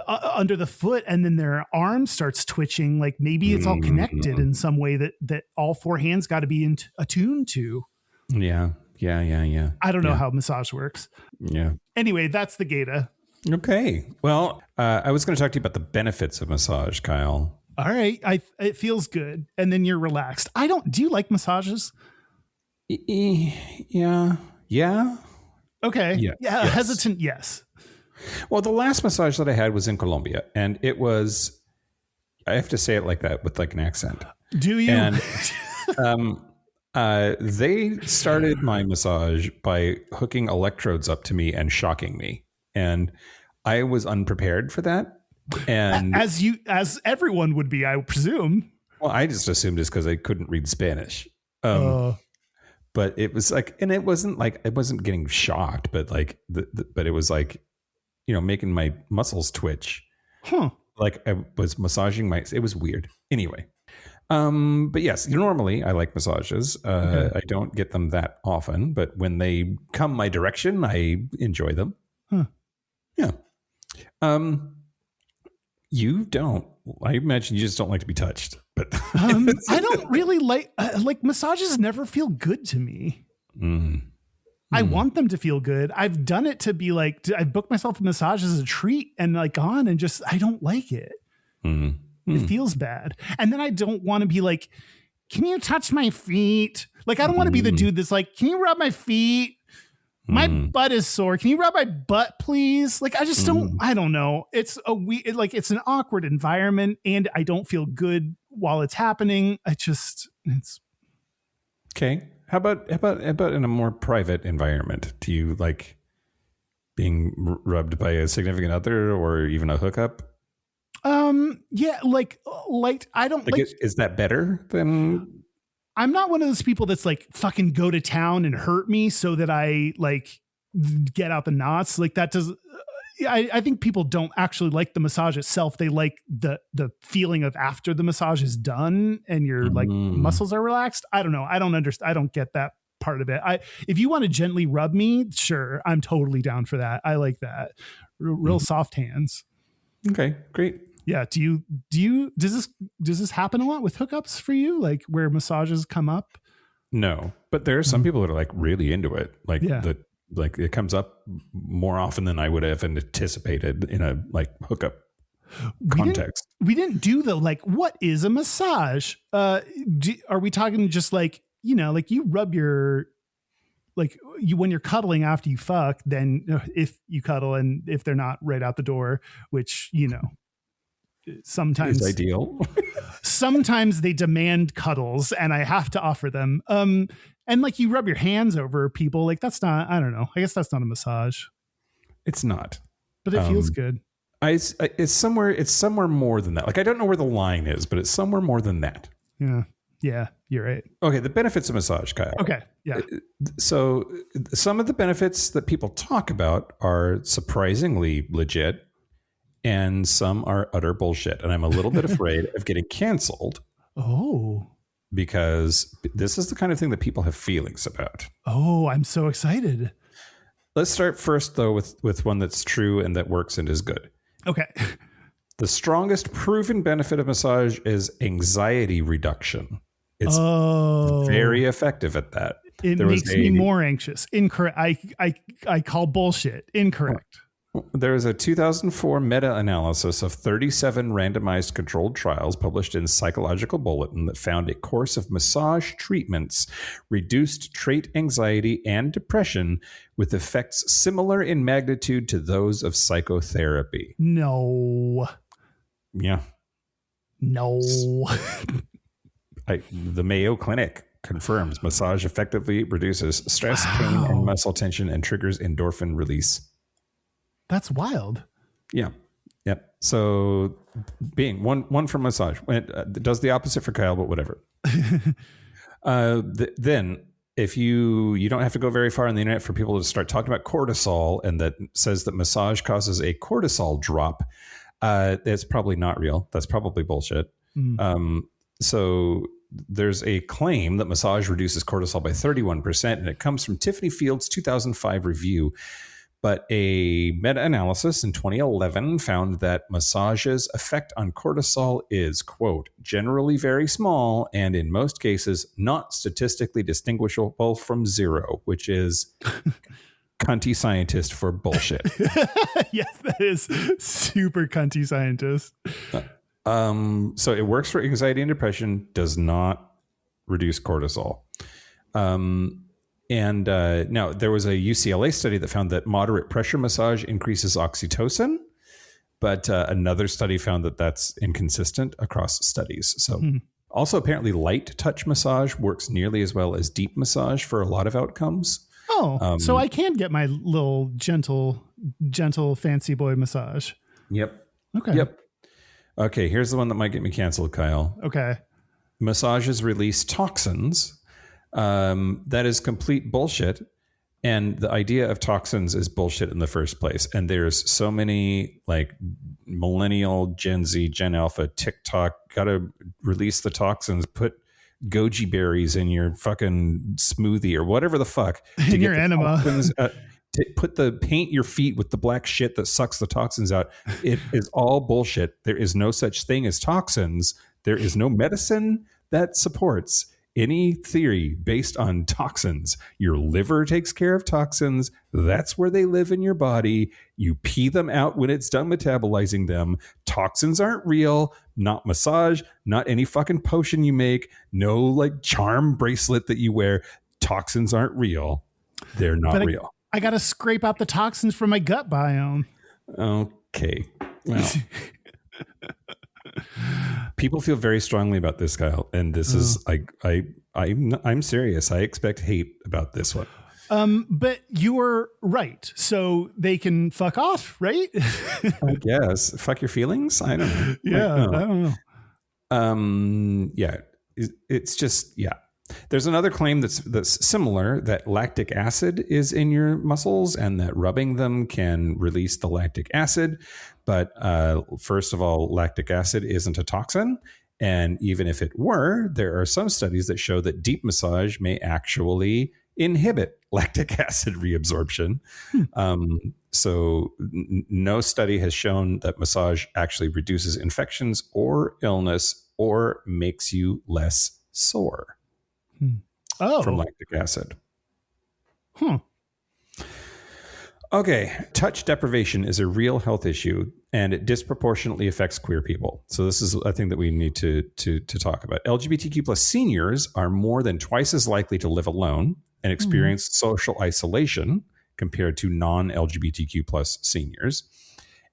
under the foot and then their arm starts twitching? Like maybe it's all connected in some way that all 4 hands got to be attuned to. Yeah. I don't know how massage works. Yeah. Anyway, that's the Gata. Okay. Well, I was going to talk to you about the benefits of massage, Kyle. All right. It feels good. And then you're relaxed. Do you like massages? Yeah. Okay. Yeah. Yes. Hesitant. Yes. Well, the last massage that I had was in Colombia, and it was, I have to say it like that with like an accent. Do you? And they started my massage by hooking electrodes up to me and shocking me. And I was unprepared for that. And as everyone would be, I presume. Well, I just assumed it's because I couldn't read Spanish. But it was like, and it wasn't like, I wasn't getting shocked, but like, but it was like, making my muscles twitch. Like I was massaging it was weird. Anyway. But yes, normally I like massages. I don't get them that often, but when they come my direction, I enjoy them. Yeah. You don't. I imagine you just don't like to be touched. But I don't really like massages. Never feel good to me. I want them to feel good. I've done it to be like, I booked myself a massage as a treat and like gone and just I don't like it. It feels bad. And then I don't want to be like, can you touch my feet? Like, I don't want to be the dude that's like, can you rub my feet? My butt is sore. Can you rub my butt, please? Like, I just I don't know. It's it's an awkward environment and I don't feel good while it's happening. It's okay. How about in a more private environment? Do you like being rubbed by a significant other or even a hookup? Yeah, like I don't like. Is that better than? I'm not one of those people that's like fucking go to town and hurt me so that I like get out the knots. Like that does. I think people don't actually like the massage itself. They like the feeling of after the massage is done and your like muscles are relaxed. I don't know. I don't understand. I don't get that part of it. If you want to gently rub me, sure, I'm totally down for that. I like that. Real soft hands. Okay, great. Yeah. Does this happen a lot with hookups for you? Like where massages come up? No, but there are some people that are like really into it. Like like it comes up more often than I would have anticipated in a like hookup context. We didn't do the like, what is a massage? Are we talking just like, like you rub your, like you, when you're cuddling after you fuck, then if you cuddle and if they're not right out the door, which, sometimes is ideal. Sometimes they demand cuddles and I have to offer them. And like you rub your hands over people, like that's not, I don't know. I guess that's not a massage. It's not. But it feels good. It's somewhere more than that. Like I don't know where the line is, but it's somewhere more than that. Yeah. Yeah, you're right. Okay, the benefits of massage, Kyle. Okay, yeah. So some of the benefits that people talk about are surprisingly legit, and some are utter bullshit. And I'm a little bit afraid of getting canceled. Oh. Because this is the kind of thing that people have feelings about. Oh, I'm so excited. Let's start first, though, with one that's true and that works and is good. Okay. The strongest proven benefit of massage is anxiety reduction. It's very effective at that. It makes me more anxious. Incorrect. I call bullshit. Incorrect. There is a 2004 meta-analysis of 37 randomized controlled trials published in Psychological Bulletin that found a course of massage treatments reduced trait anxiety and depression with effects similar in magnitude to those of psychotherapy. No. Yeah. No. The Mayo Clinic confirms massage effectively reduces stress, pain, and muscle tension and triggers endorphin release. That's wild. Yeah. Yep. So being one for massage, it does the opposite for Kyle, but whatever. Then if you don't have to go very far on the internet for people to start talking about cortisol, and that says that massage causes a cortisol drop. That's probably not real. That's probably bullshit. So there's a claim that massage reduces cortisol by 31%, and it comes from Tiffany Field's 2005 review. But a meta-analysis in 2011 found that massage's effect on cortisol is, quote, generally very small and in most cases not statistically distinguishable from zero, which is cunty scientist for bullshit. Yes, that is super cunty scientist. So it works for anxiety and depression, does not reduce cortisol. And now there was a UCLA study that found that moderate pressure massage increases oxytocin, but another study found that that's inconsistent across studies. So also apparently light touch massage works nearly as well as deep massage for a lot of outcomes. Oh, so I can get my little gentle fancy boy massage. Yep. Okay. Yep. Okay, here's the one that might get me canceled, Kyle. Okay. Massages release toxins. That is complete bullshit. And the idea of toxins is bullshit in the first place. And there's so many like millennial, Gen Z, Gen Alpha, TikTok, gotta release the toxins, put goji berries in your fucking smoothie or whatever the fuck. In your enema. Paint your feet with the black shit that sucks the toxins out. It is all bullshit. There is no such thing as toxins. There is no medicine that supports any theory based on toxins. Your liver takes care of toxins. That's where they live in your body. You pee them out when it's done metabolizing them. Toxins aren't real. Not massage, not any fucking potion you make, no like charm bracelet that you wear. Toxins aren't real. They're not real. I got to scrape out the toxins from my gut biome. Okay. Well, people feel very strongly about this, Kyle, and this is I'm serious. I expect hate about this one. But you were right. So they can fuck off, right? I guess. Fuck your feelings? I don't know. Yeah, I don't know. Yeah. It's just, yeah. There's another claim that's similar, that lactic acid is in your muscles and that rubbing them can release the lactic acid. But first of all, lactic acid isn't a toxin. And even if it were, there are some studies that show that deep massage may actually inhibit lactic acid reabsorption. So no study has shown that massage actually reduces infections or illness or makes you less sore from lactic acid. Okay, touch deprivation is a real health issue, and it disproportionately affects queer people. So this is a thing that we need to talk about. LGBTQ plus seniors are more than twice as likely to live alone and experience social isolation compared to non-LGBTQ plus seniors.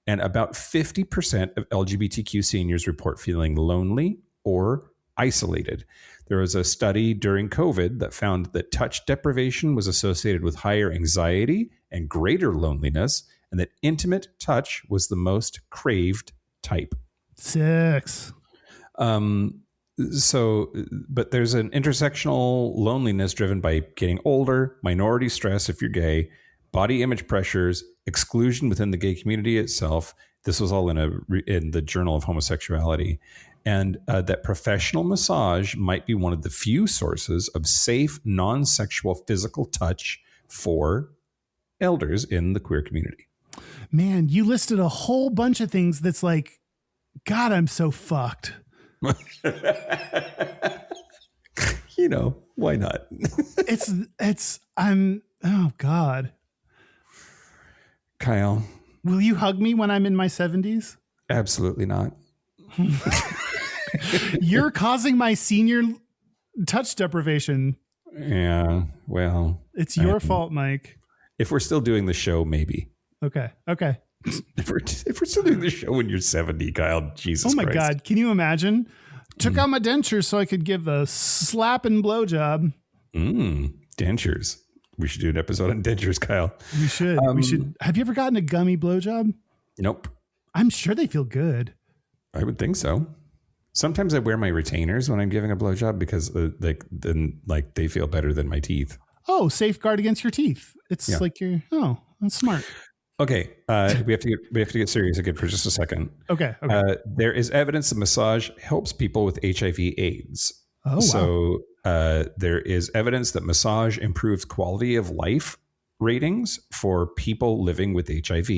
And about 50% of LGBTQ seniors report feeling lonely or isolated. There was a study during COVID that found that touch deprivation was associated with higher anxiety and greater loneliness, and that intimate touch was the most craved type. 6. But there's an intersectional loneliness driven by getting older, minority stress if you're gay, body image pressures, exclusion within the gay community itself. This was all in the Journal of Homosexuality. And that professional massage might be one of the few sources of safe, non-sexual physical touch for elders in the queer community. Man, you listed a whole bunch of things that's like, God, I'm so fucked. Why not? Oh God. Kyle. Will you hug me when I'm in my 70s? Absolutely not. You're causing my senior touch deprivation. Yeah, well. It's your fault, Mike. If we're still doing the show, maybe. Okay. If we're still doing the show when you're 70, Kyle, Jesus Christ. Oh my God, can you imagine? Took out my dentures so I could give the slap and blowjob. Dentures. We should do an episode on dentures, Kyle. We should. Have you ever gotten a gummy blowjob? Nope. I'm sure they feel good. I would think so. Sometimes I wear my retainers when I'm giving a blowjob because they feel better than my teeth. Oh, safeguard against your teeth. It's like that's smart. Okay, we have to get serious again for just a second. Okay. There is evidence that massage helps people with HIV/AIDS. Oh, wow. So there is evidence that massage improves quality of life ratings for people living with HIV,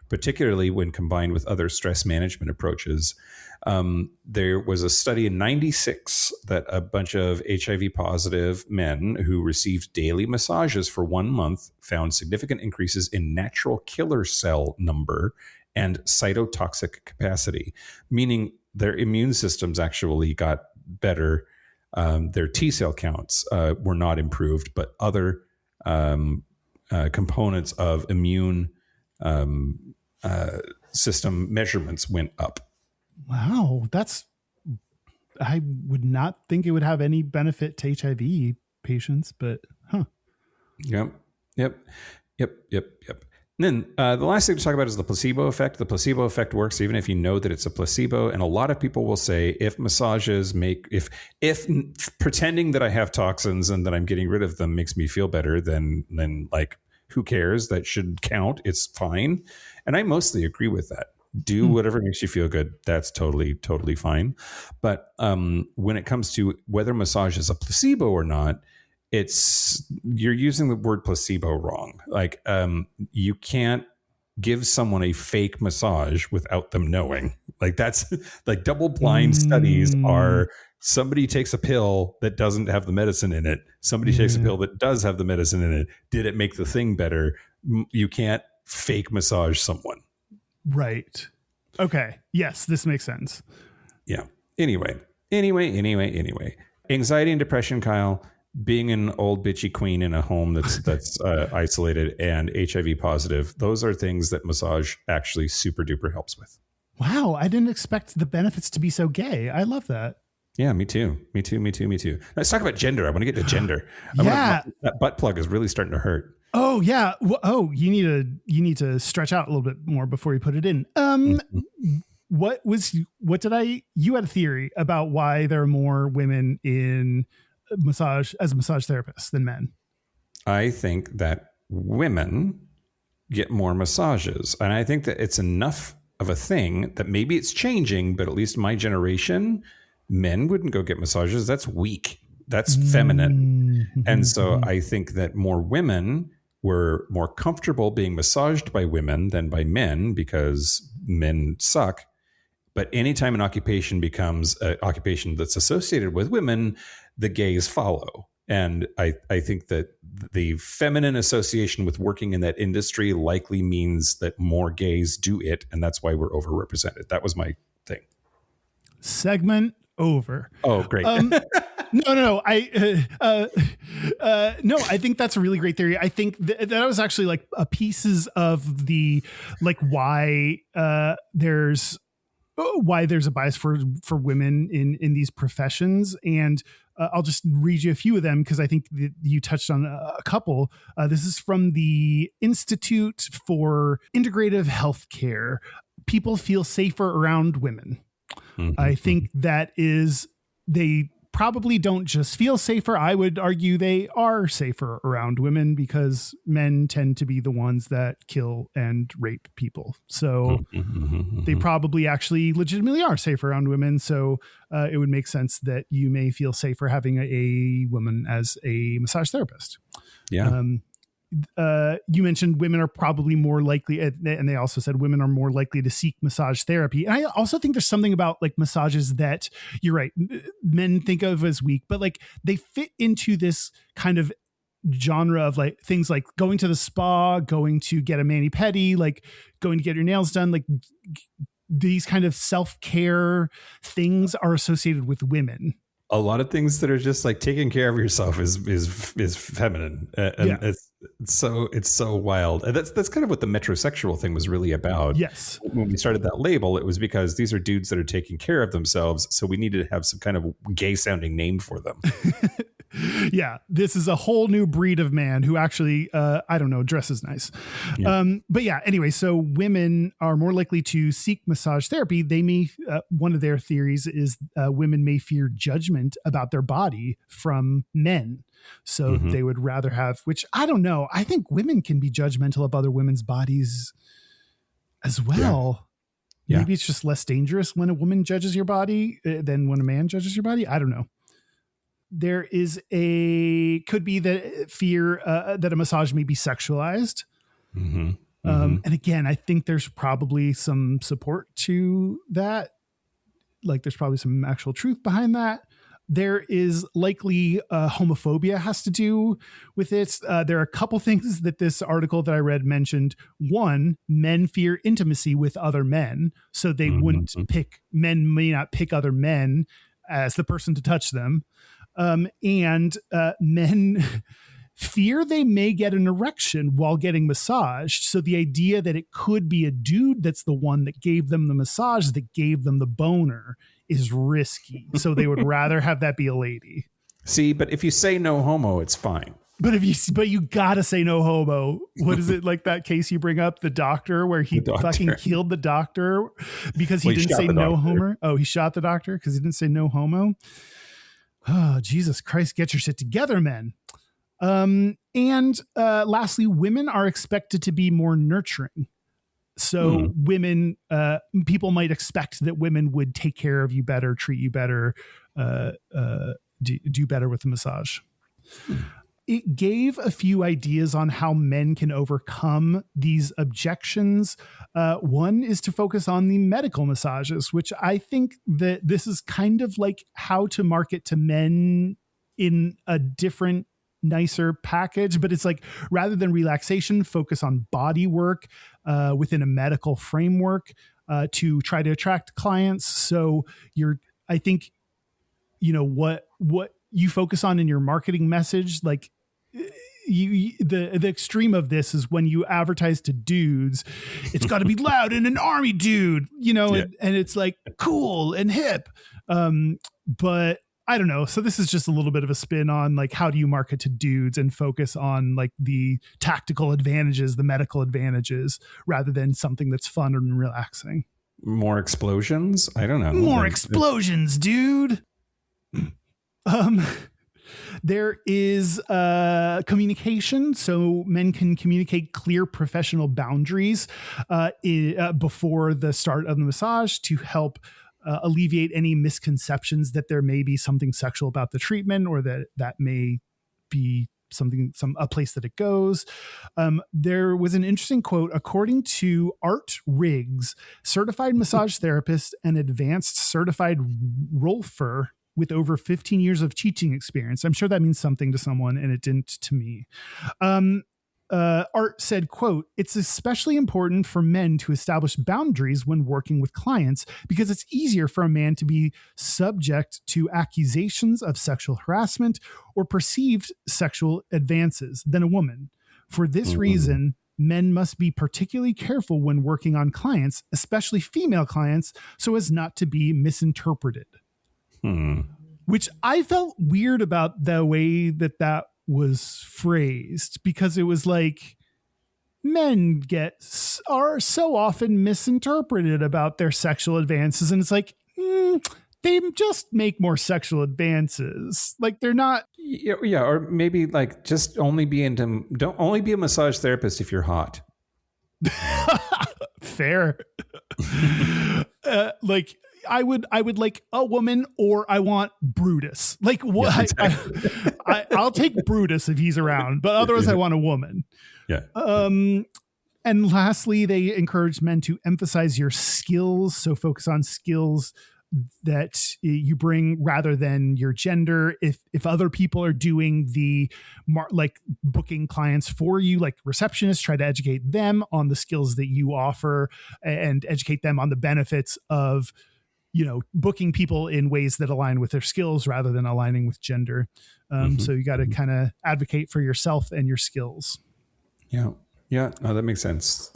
particularly when combined with other stress management approaches. There was a study in 1996 that a bunch of HIV positive men who received daily massages for 1 month found significant increases in natural killer cell number and cytotoxic capacity, meaning their immune systems actually got better. Their T cell counts were not improved, but other components of immune system measurements went up. Wow, I would not think it would have any benefit to HIV patients, but Yep. And then the last thing to talk about is the placebo effect. The placebo effect works even if you know that it's a placebo. And a lot of people will say if massages if pretending that I have toxins and that I'm getting rid of them makes me feel better, then like, who cares? That should count. It's fine. And I mostly agree with that. Do whatever makes you feel good. That's totally, totally fine. But when it comes to whether massage is a placebo or not, you're using the word placebo wrong. Like you can't give someone a fake massage without them knowing. Like that's like double blind studies are somebody takes a pill that doesn't have the medicine in it. Somebody takes a pill that does have the medicine in it. Did it make the thing better? You can't fake massage someone. Right. Okay. Yes, this makes sense. Yeah. Anyway. Anxiety and depression, Kyle, being an old bitchy queen in a home that's isolated and HIV positive, those are things that massage actually super duper helps with. Wow. I didn't expect the benefits to be so gay. I love that. Yeah, me too. Let's talk about gender. I want to get to gender. Yeah. That butt plug is really starting to hurt. Oh yeah. You need to stretch out a little bit more before you put it in. You had a theory about why there are more women in massage as a massage therapist than men? I think that women get more massages. And I think that it's enough of a thing that maybe it's changing, but at least my generation, men wouldn't go get massages. That's weak. That's feminine. And so I think that more women were more comfortable being massaged by women than by men because men suck. But anytime an occupation becomes an occupation that's associated with women, the gays follow. And I think that the feminine association with working in that industry likely means that more gays do it. And that's why we're overrepresented. That was my thing. Segment over. Oh, great. No. I think that's a really great theory. I think that was actually like pieces of the like why there's a bias for women in these professions. And I'll just read you a few of them because I think that you touched on a couple. This is from the Institute for Integrative Healthcare. People feel safer around women. I think that is, they probably don't just feel safer. I would argue they are safer around women because men tend to be the ones that kill and rape people. So they probably actually legitimately are safer around women. So it would make sense that you may feel safer having a woman as a massage therapist. Yeah. You mentioned women are probably more likely, and they also said women are more likely to seek massage therapy. And I also think there's something about like massages that you're right, men think of as weak, but like they fit into this kind of genre of like things like going to the spa, going to get a mani-pedi, like going to get your nails done. Like these kind of self-care things are associated with women. A lot of things that are just like taking care of yourself is feminine, and it's so wild. And that's kind of what the metrosexual thing was really about. Yes, when we started that label, it was because these are dudes that are taking care of themselves, so we needed to have some kind of gay sounding name for them. Yeah, this is a whole new breed of man who actually, I don't know, dresses nice. Yeah. But yeah, anyway, so women are more likely to seek massage therapy. They may, one of their theories is women may fear judgment about their body from men. So they would rather have, which I don't know. I think women can be judgmental of other women's bodies as well. Yeah. Maybe it's just less dangerous when a woman judges your body than when a man judges your body. I don't know. There is could be the fear that a massage may be sexualized. And again, I think there's probably some support to that. Like there's probably some actual truth behind that. There is likely homophobia has to do with it. There are a couple things that this article that I read mentioned. One, men fear intimacy with other men. So they wouldn't men may not pick other men as the person to touch them. And men fear they may get an erection while getting massaged. So the idea that it could be a dude that's the one that gave them the massage, that gave them the boner, is risky. So they would rather have that be a lady. See, but if you say no homo, it's fine. But you gotta say no homo. What is it, like that case you bring up, the doctor, where he fucking killed the doctor because he didn't say no homo? Oh, he shot the doctor because he didn't say no homo. Oh, Jesus Christ, get your shit together, men. And lastly, women are expected to be more nurturing. So women, people might expect that women would take care of you better, treat you better, do better with the massage. It gave a few ideas on how men can overcome these objections. One is to focus on the medical massages, which I think that this is kind of like how to market to men in a different, nicer package. But it's like, rather than relaxation, focus on body work within a medical framework to try to attract clients. So I think, what you focus on in your marketing message, like the extreme of this is when you advertise to dudes, it's got to be loud and an army dude, and it's like cool and hip. But I don't know. So this is just a little bit of a spin on like, how do you market to dudes and focus on like the tactical advantages, the medical advantages, rather than something that's fun and relaxing. More explosions? I don't know. More explosions, dude. There is communication, so men can communicate clear professional boundaries before the start of the massage to help alleviate any misconceptions that there may be something sexual about the treatment, or that may be a place that it goes. There was an interesting quote. According to Art Riggs, certified massage therapist and advanced certified rolfer with over 15 years of teaching experience. I'm sure that means something to someone, and it didn't to me. Art said, quote, "It's especially important for men to establish boundaries when working with clients because it's easier for a man to be subject to accusations of sexual harassment or perceived sexual advances than a woman. For this reason, men must be particularly careful when working on clients, especially female clients, so as not to be misinterpreted." Which I felt weird about the way that was phrased, because it was like men are so often misinterpreted about their sexual advances, and it's like they just make more sexual advances, like they're not. Yeah, or maybe like just don't only be a massage therapist if you're hot. Fair. Like I would like a woman, or I want Brutus. Like what? Yeah, exactly. I'll take Brutus if he's around, but otherwise I want a woman. Yeah. And lastly, they encourage men to emphasize your skills. So focus on skills that you bring rather than your gender. If other people are doing like booking clients for you, like receptionists, try to educate them on the skills that you offer and educate them on the benefits of, booking people in ways that align with their skills rather than aligning with gender. So you got to kind of advocate for yourself and your skills. Yeah. Yeah. No, that makes sense.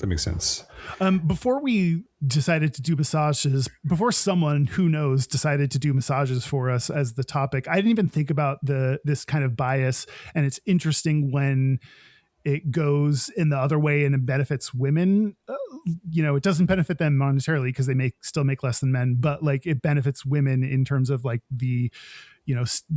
Before we decided to do massages, before someone who knows decided to do massages for us as the topic, I didn't even think about this kind of bias. And it's interesting when it goes in the other way and it benefits women. It doesn't benefit them monetarily because they still make less than men, but like it benefits women in terms of like the,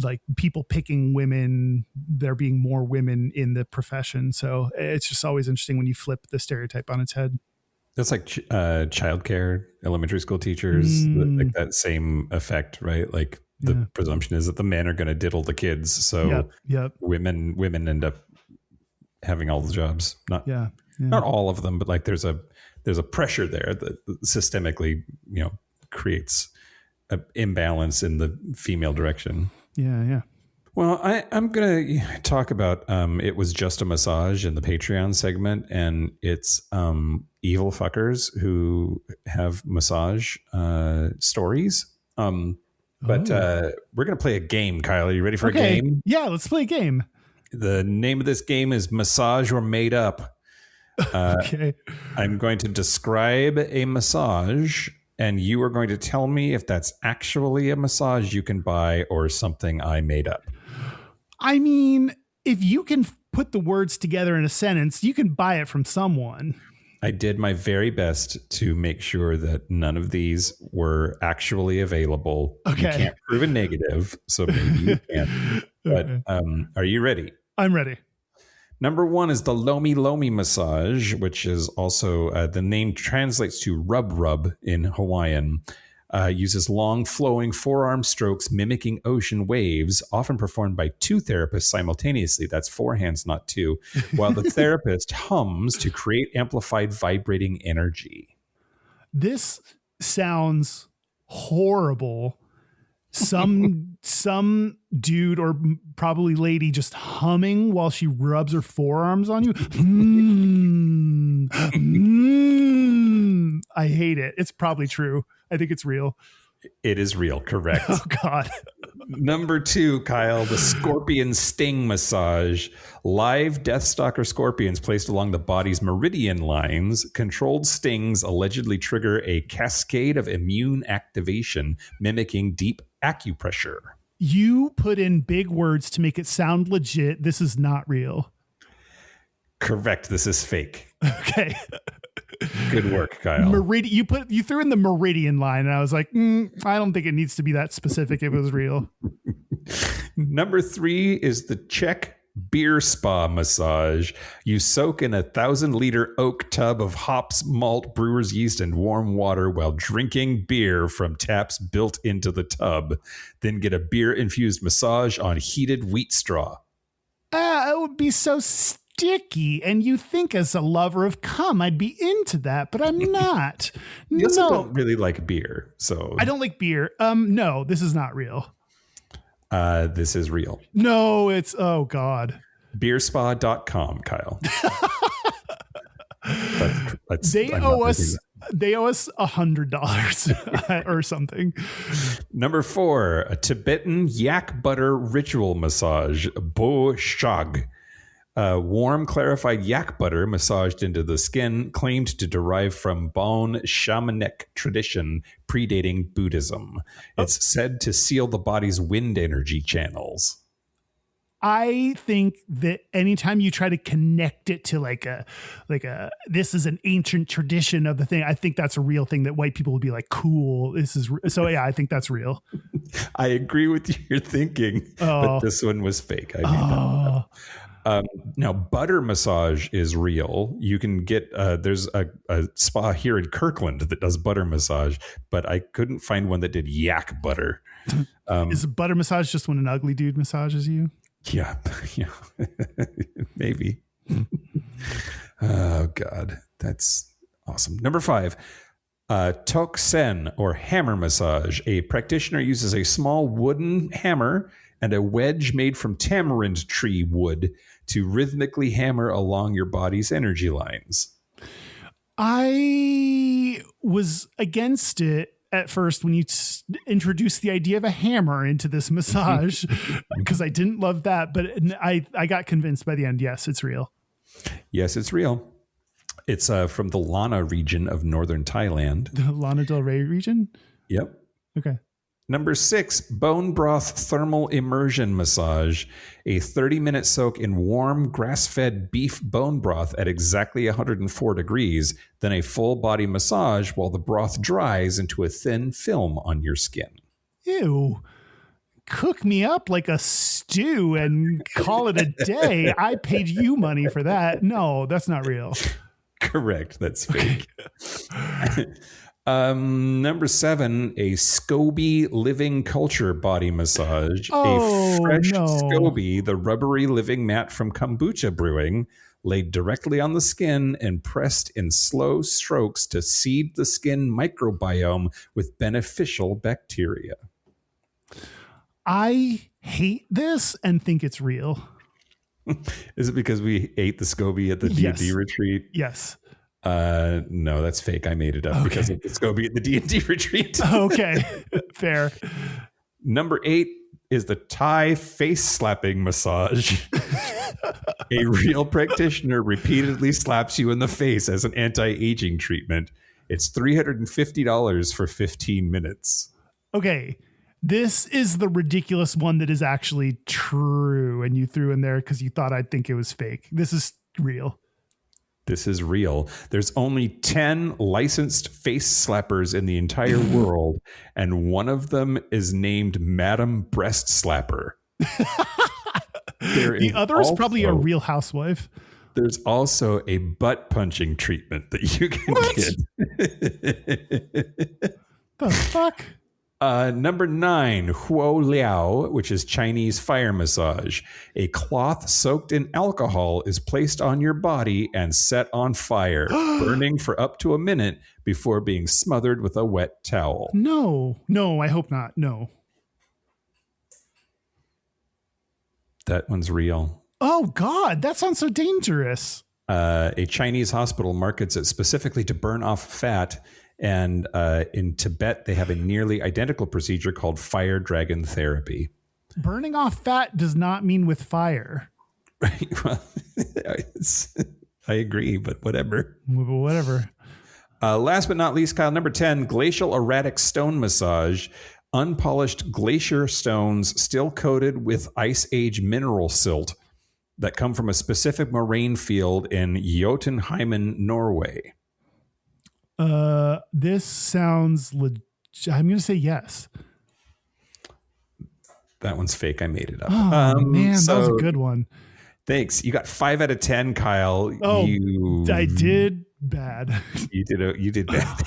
like people picking women, there being more women in the profession. So it's just always interesting when you flip the stereotype on its head. That's like childcare, elementary school teachers, like that same effect, right? Like the presumption is that the men are going to diddle the kids. So women end up having all the jobs. Not all of them, but like there's a pressure there that systemically, creates an imbalance in the female direction. Yeah. Well, I'm going to talk about It Was Just a Massage in the Patreon segment, and it's evil fuckers who have massage stories. But we're going to play a game, Kyle. Are you ready for a game? Yeah, let's play a game. The name of this game is Massage or Made Up. Okay. I'm going to describe a massage, and you are going to tell me if that's actually a massage you can buy or something I made up. I mean, if you can put the words together in a sentence, you can buy it from someone. I did my very best to make sure that none of these were actually available. Okay. You can't prove a negative, so maybe you can't. But are you ready? I'm ready. Number 1 is the Lomi Lomi massage, which is also the name translates to rub in Hawaiian. Uses long flowing forearm strokes mimicking ocean waves, often performed by 2 therapists simultaneously. That's 4 hands, not 2, while the therapist hums to create amplified vibrating energy. This sounds horrible. Some dude or probably lady just humming while she rubs her forearms on you. I hate it. It's probably true. I think it's real. It is real. Correct. Oh, God. Number 2, Kyle, the scorpion sting massage. Live deathstalker scorpions placed along the body's meridian lines. Controlled stings allegedly trigger a cascade of immune activation, mimicking deep acupressure. You put in big words to make it sound legit. This is not real. Correct. This is fake. Okay. Good work, Kyle. You threw in the meridian line, and I was like, I don't think it needs to be that specific if it was real. Number 3 is the Czech beer spa massage. You soak in a 1,000-liter oak tub of hops, malt, brewer's yeast, and warm water while drinking beer from taps built into the tub. Then get a beer-infused massage on heated wheat straw. It would be so sticky, and you think as a lover of cum I'd be into that, but I'm not. You also don't really like beer, so I don't like beer. No, this is not real. This is real. No, it's oh god. Beerspa.com, Kyle. They owe us $100 or something. Number 4, a Tibetan yak butter ritual massage, Bo Shag. Warm, clarified yak butter massaged into the skin, claimed to derive from Bon shamanic tradition predating Buddhism. It's said to seal the body's wind energy channels. I think that anytime you try to connect it to like a this is an ancient tradition of the thing, I think that's a real thing that white people would be like, cool. So yeah, I think that's real. I agree with your thinking, but this one was fake. I made that one up. Now, butter massage is real. You can get there's a spa here in Kirkland that does butter massage, but I couldn't find one that did yak butter. Is butter massage just when an ugly dude massages you? Yeah, maybe. Oh God, that's awesome. Number 5, tok sen or hammer massage. A practitioner uses a small wooden hammer and a wedge made from tamarind tree wood to rhythmically hammer along your body's energy lines. I was against it at first when you introduced the idea of a hammer into this massage because I didn't love that, but I got convinced by the end. Yes, it's real. Yes, it's real. It's from the Lana region of northern Thailand. The Lana Del Rey region? Yep. Okay. Number 6, bone broth thermal immersion massage. A 30-minute soak in warm grass-fed beef bone broth at exactly 104 degrees, then a full body massage while the broth dries into a thin film on your skin. Ew. Cook me up like a stew and call it a day. I paid you money for that. No, that's not real. Correct. That's fake. Number 7, a SCOBY living culture body massage. A fresh SCOBY, the rubbery living mat from kombucha brewing, laid directly on the skin and pressed in slow strokes to seed the skin microbiome with beneficial bacteria. I hate this and think it's real. Is it because we ate the SCOBY at the D&D retreat? Yes. No, that's fake. I made it up because of the SCOBY at the D&D retreat. Okay, fair. Number 8 is the Thai face slapping massage. A real practitioner repeatedly slaps you in the face as an anti-aging treatment. It's $350 for 15 minutes. Okay, this is the ridiculous one that is actually true, and you threw in there because you thought I'd think it was fake. This is real. This is real. There's only 10 licensed face slappers in the entire world, and one of them is named Madam Breast Slapper. The other is probably a real housewife. There's also a butt punching treatment that you can get. The fuck? Number 9, Huo Liao, which is Chinese fire massage. A cloth soaked in alcohol is placed on your body and set on fire, burning for up to a minute before being smothered with a wet towel. No, I hope not. No. That one's real. Oh, God, that sounds so dangerous. A Chinese hospital markets it specifically to burn off fat. And in Tibet, they have a nearly identical procedure called fire dragon therapy. Burning off fat does not mean with fire. Right. Well, I agree, but whatever. Whatever. Last but not least, Kyle, number 10, glacial erratic stone massage. Unpolished glacier stones still coated with ice age mineral silt that come from a specific moraine field in Jotunheimen, Norway. This sounds I'm going to say yes. That one's fake. I made it up. Oh, man, that was a good one. Thanks. You got 5 out of 10, Kyle. Oh, I did bad. You did bad.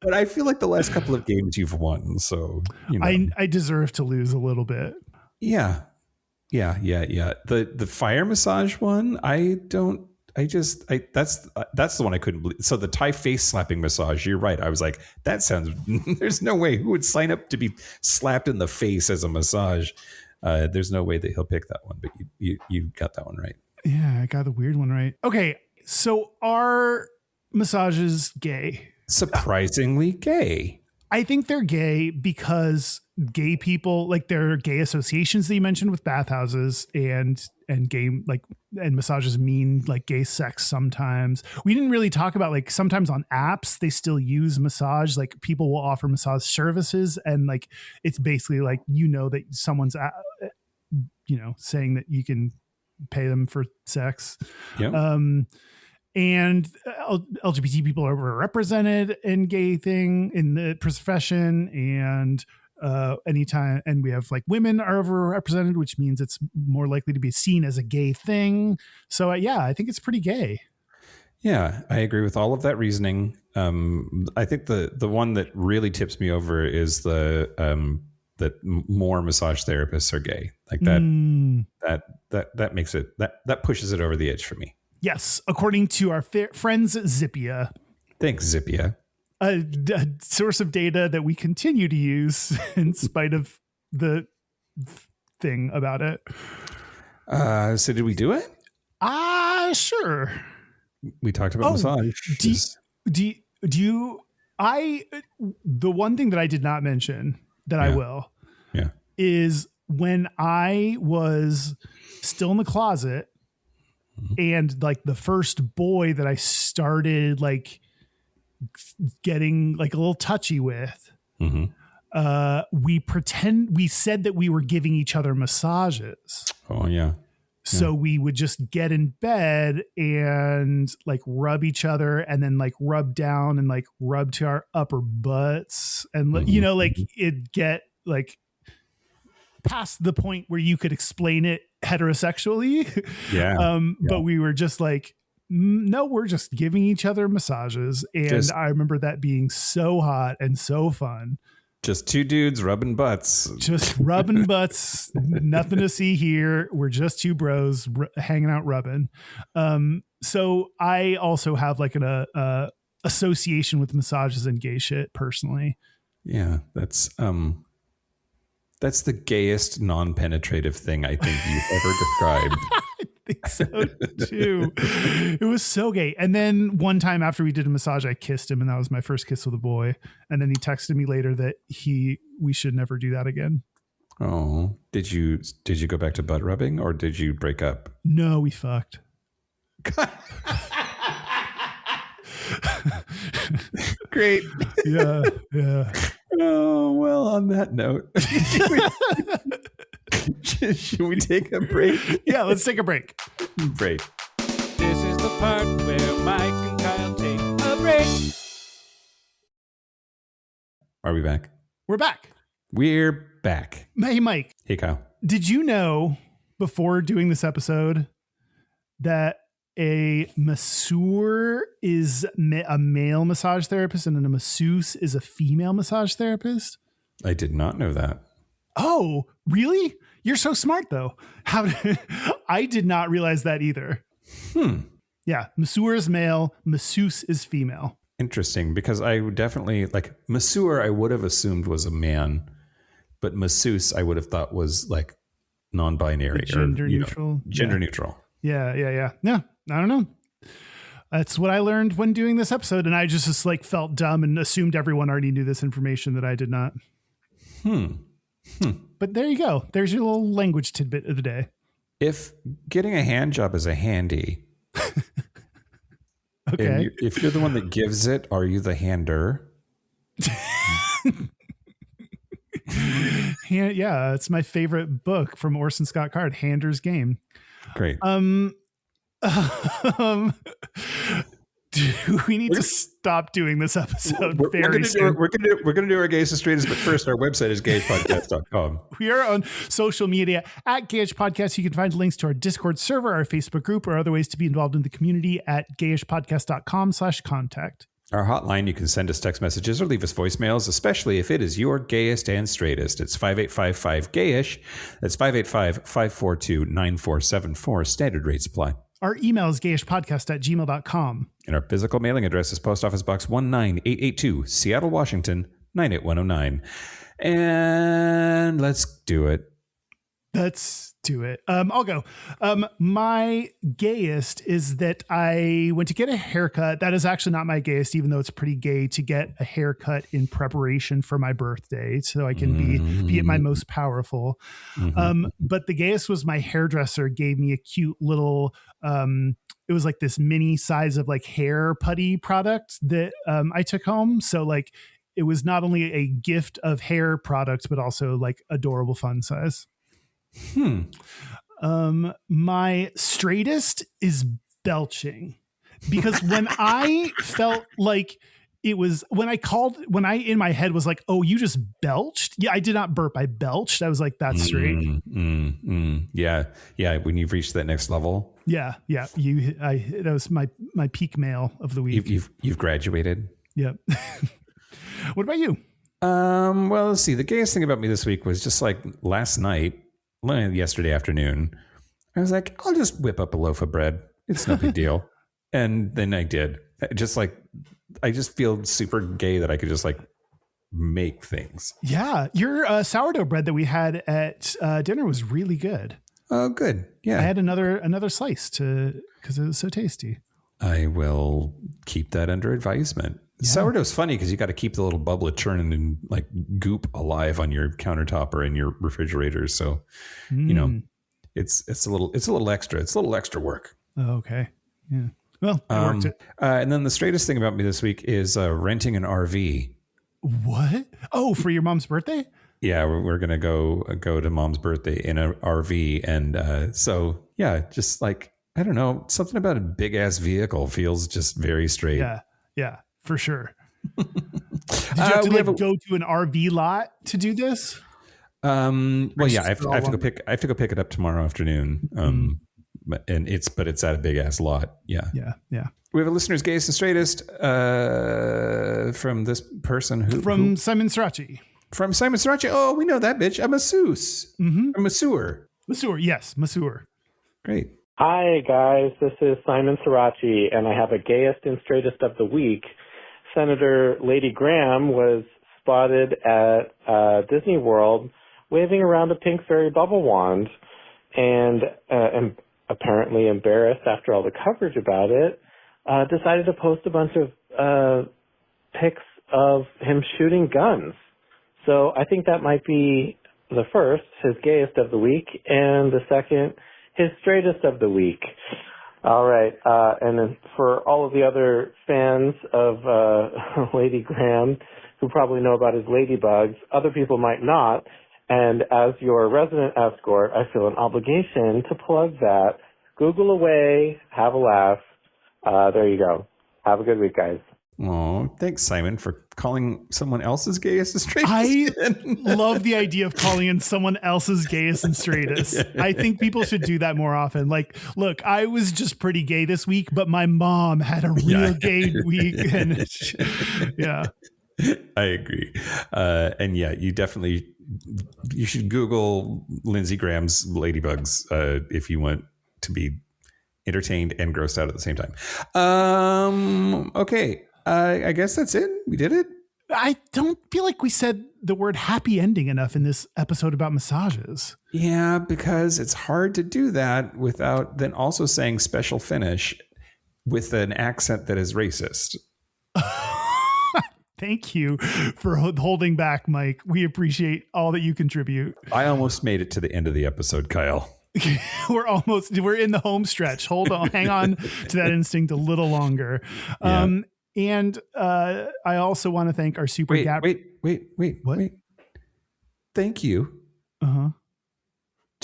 But I feel like the last couple of games you've won. So, I deserve to lose a little bit. Yeah. The fire massage one, that's the one I couldn't believe. So the Thai face slapping massage, you're right. I was like, that sounds, there's no way who would sign up to be slapped in the face as a massage. There's no way that he'll pick that one, but you got that one right. Yeah, I got the weird one right. Okay, so are massages gay? Surprisingly gay. I think they're gay because gay people, like there are gay associations that you mentioned with bathhouses and gay, like, and massages mean like gay sex sometimes. We didn't really talk about like sometimes on apps, they still use massage. Like people will offer massage services and like, it's basically like, that someone's, saying that you can pay them for sex. Yep. And LGBT people are represented in in the profession, and anytime, and we have like women are overrepresented, which means it's more likely to be seen as a gay thing. So I think it's pretty gay. Yeah, I agree with all of that reasoning. I think the one that really tips me over is that more massage therapists are gay. Like that makes it that pushes it over the edge for me. Yes, according to our friends at Zippia. Thanks, Zippia. A source of data that we continue to use in spite of the thing about it. So did we do it? Sure. We talked about massage. The one thing that I did not mention that I will is when I was still in the closet, and like the first boy that I started like getting like a little touchy with, we said that we were giving each other massages. Oh yeah. So we would just get in bed and like rub each other and then like rub down and like rub to our upper butts and like it'd get like past the point where you could explain it heterosexually. But we were just like, no, we're just giving each other massages. And I remember that being so hot and so fun. Just two dudes rubbing butts. Just rubbing butts. Nothing to see here. We're just two bros hanging out rubbing. So I also have like an association with massages and gay shit personally. Yeah, that's the gayest non-penetrative thing I think you've ever described. I think so too. It was so gay. And then one time after we did a massage, I kissed him, and that was my first kiss with a boy. And then he texted me later that we should never do that again. Oh, did you go back to butt rubbing, or did you break up? No, we fucked. Great. Yeah. Oh, well, on that note, should we take a break? Yeah, let's take a break. Break. This is the part where Mike and Kyle take a break. Are we back? We're back. We're back. Hey, Mike. Hey, Kyle. Did you know before doing this episode that a masseur is a male massage therapist and a masseuse is a female massage therapist? I did not know that. Oh, really? You're so smart, though. I did not realize that either. Yeah, masseur is male, masseuse is female. Interesting, because I would definitely like masseur. I would have assumed was a man, but masseuse I would have thought was like non-binary, gender neutral. Gender neutral. Yeah. Yeah, I don't know. That's what I learned when doing this episode, and I just like felt dumb and assumed everyone already knew this information that I did not. But there you go. There's your little language tidbit of the day. If getting a hand job is a handy, okay. If you're the one that gives it, are you the hander? Yeah, it's my favorite book from Orson Scott Card, Hander's Game. Great. we need to stop doing this episode very soon. We're gonna do our Gayest and Straightest, but first our website is gayishpodcast.com. We are on social media at Gayish Podcast. You can find links to our Discord server, our Facebook group, or other ways to be involved in the community at gayishpodcast.com/contact. Our hotline, you can send us text messages or leave us voicemails, especially if it is your gayest and straightest. It's 5855-GAYISH. That's 585-542-9474. Standard rates apply. Our email is gayishpodcast@gmail.com. And our physical mailing address is Post Office Box 19882, Seattle, Washington, 98109. And let's do it. Let's do it. I'll go. My gayest is that I went to get a haircut. That is actually not my gayest, even though it's pretty gay to get a haircut in preparation for my birthday, so I can be at my most powerful. But the gayest was my hairdresser gave me a cute little. It was like this mini size of like hair putty product that I took home. So like it was not only a gift of hair products, but also like adorable fun size. My straightest is belching, because when I felt like it was when I in my head was like, oh, you just belched. Yeah, I did not burp. I belched. I was like, that's straight. Yeah. When you've reached that next level. Yeah. That was my peak male of the week. You've graduated. Yep. What about you? Well, let's see. The gayest thing about me this week was just like yesterday afternoon, I was like, I'll just whip up a loaf of bread. It's no big deal. And then I did. I just feel super gay that I could just like make things. Yeah. Your sourdough bread that we had at dinner was really good. Oh, good. Yeah. I had another slice because it was so tasty. I will keep that under advisement. Yeah. Sourdough's funny because you got to keep the little bubble of churning and like goop alive on your countertop or in your refrigerator. So, you know, it's a little extra. It's a little extra work. Oh, okay. Yeah. Well, I worked it. And then the straightest thing about me this week is renting an RV. What? Oh, for your mom's birthday? Yeah, we're gonna go to mom's birthday in an RV, and so yeah, just like I don't know, something about a big ass vehicle feels just very straight. Yeah, for sure. Did you have to go to an RV lot to do this? Well, yeah, I have to go pick it up tomorrow afternoon. But it's at a big ass lot. Yeah. We have a listener's Gayest and Straightest from this person from Simon Srirachi. From Simon Srirachi. Oh, we know that bitch. A masseuse. A masseur. Yes, masseur. Great. Hi guys, this is Simon Srirachi, and I have a Gayest and Straightest of the week. Senator Lady Graham was spotted at Disney World waving around a pink fairy bubble wand, and apparently embarrassed after all the coverage about it, decided to post a bunch of pics of him shooting guns. So I think that might be the first, his gayest of the week, and the second, his straightest of the week. All right. And then for all of the other fans of Lady Graham, who probably know about his ladybugs, other people might not. And as your resident escort, I feel an obligation to plug that. Google away, have a laugh. There you go. Have a good week, guys. Oh, thanks, Simon, for calling someone else's gayest and straightest. I love the idea of calling in someone else's gayest and straightest. I think people should do that more often. Like, look, I was just pretty gay this week, but my mom had a real gay week. And I agree. And yeah, you should Google Lindsey Graham's ladybugs if you want to be entertained and grossed out at the same time. Okay. I guess that's it. We did it. I don't feel like we said the word happy ending enough in this episode about massages. Yeah, because it's hard to do that without then also saying special finish with an accent that is racist. Thank you for holding back, Mike. We appreciate all that you contribute. I almost made it to the end of the episode, Kyle. We're in the home stretch. Hold on, hang on to that instinct a little longer. Yeah. And I also want to thank our super Wait. What? Wait. Thank you to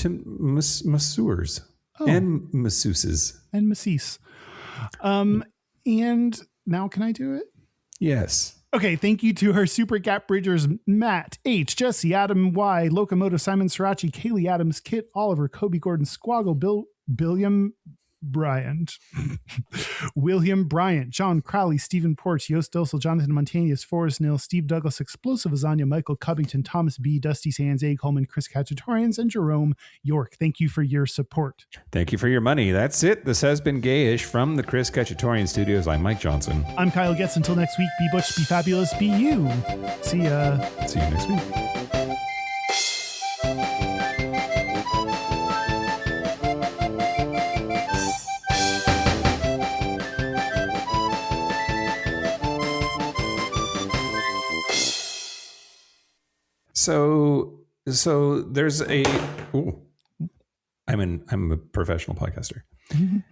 masseurs and masseuses. And masseuse. And now can I do it? Yes. Okay, thank you to our Super Gap Bridgers, Matt H, Jesse, Adam Y, Locomotive, Simon Srirachi, Kaylee Adams, Kit Oliver, Kobe Gordon, Squoggle, Billiam Bryant, William Bryant, John Crowley, Stephen Porch, Yost Dosel, Jonathan Montanius, Forrest Nil, Steve Douglas, Explosive Azania, Michael Covington, Thomas B, Dusty Sands, A. Coleman, Chris Cacciatorians, and Jerome York. Thank you for your support. Thank you for your money. That's it. This has been Gayish from the Chris Cacciatorian Studios. I'm Mike Johnson. I'm Kyle Getz. Until next week, be butch, be fabulous, be you. See ya. See you next week. So there's a. Ooh, I'm a professional podcaster.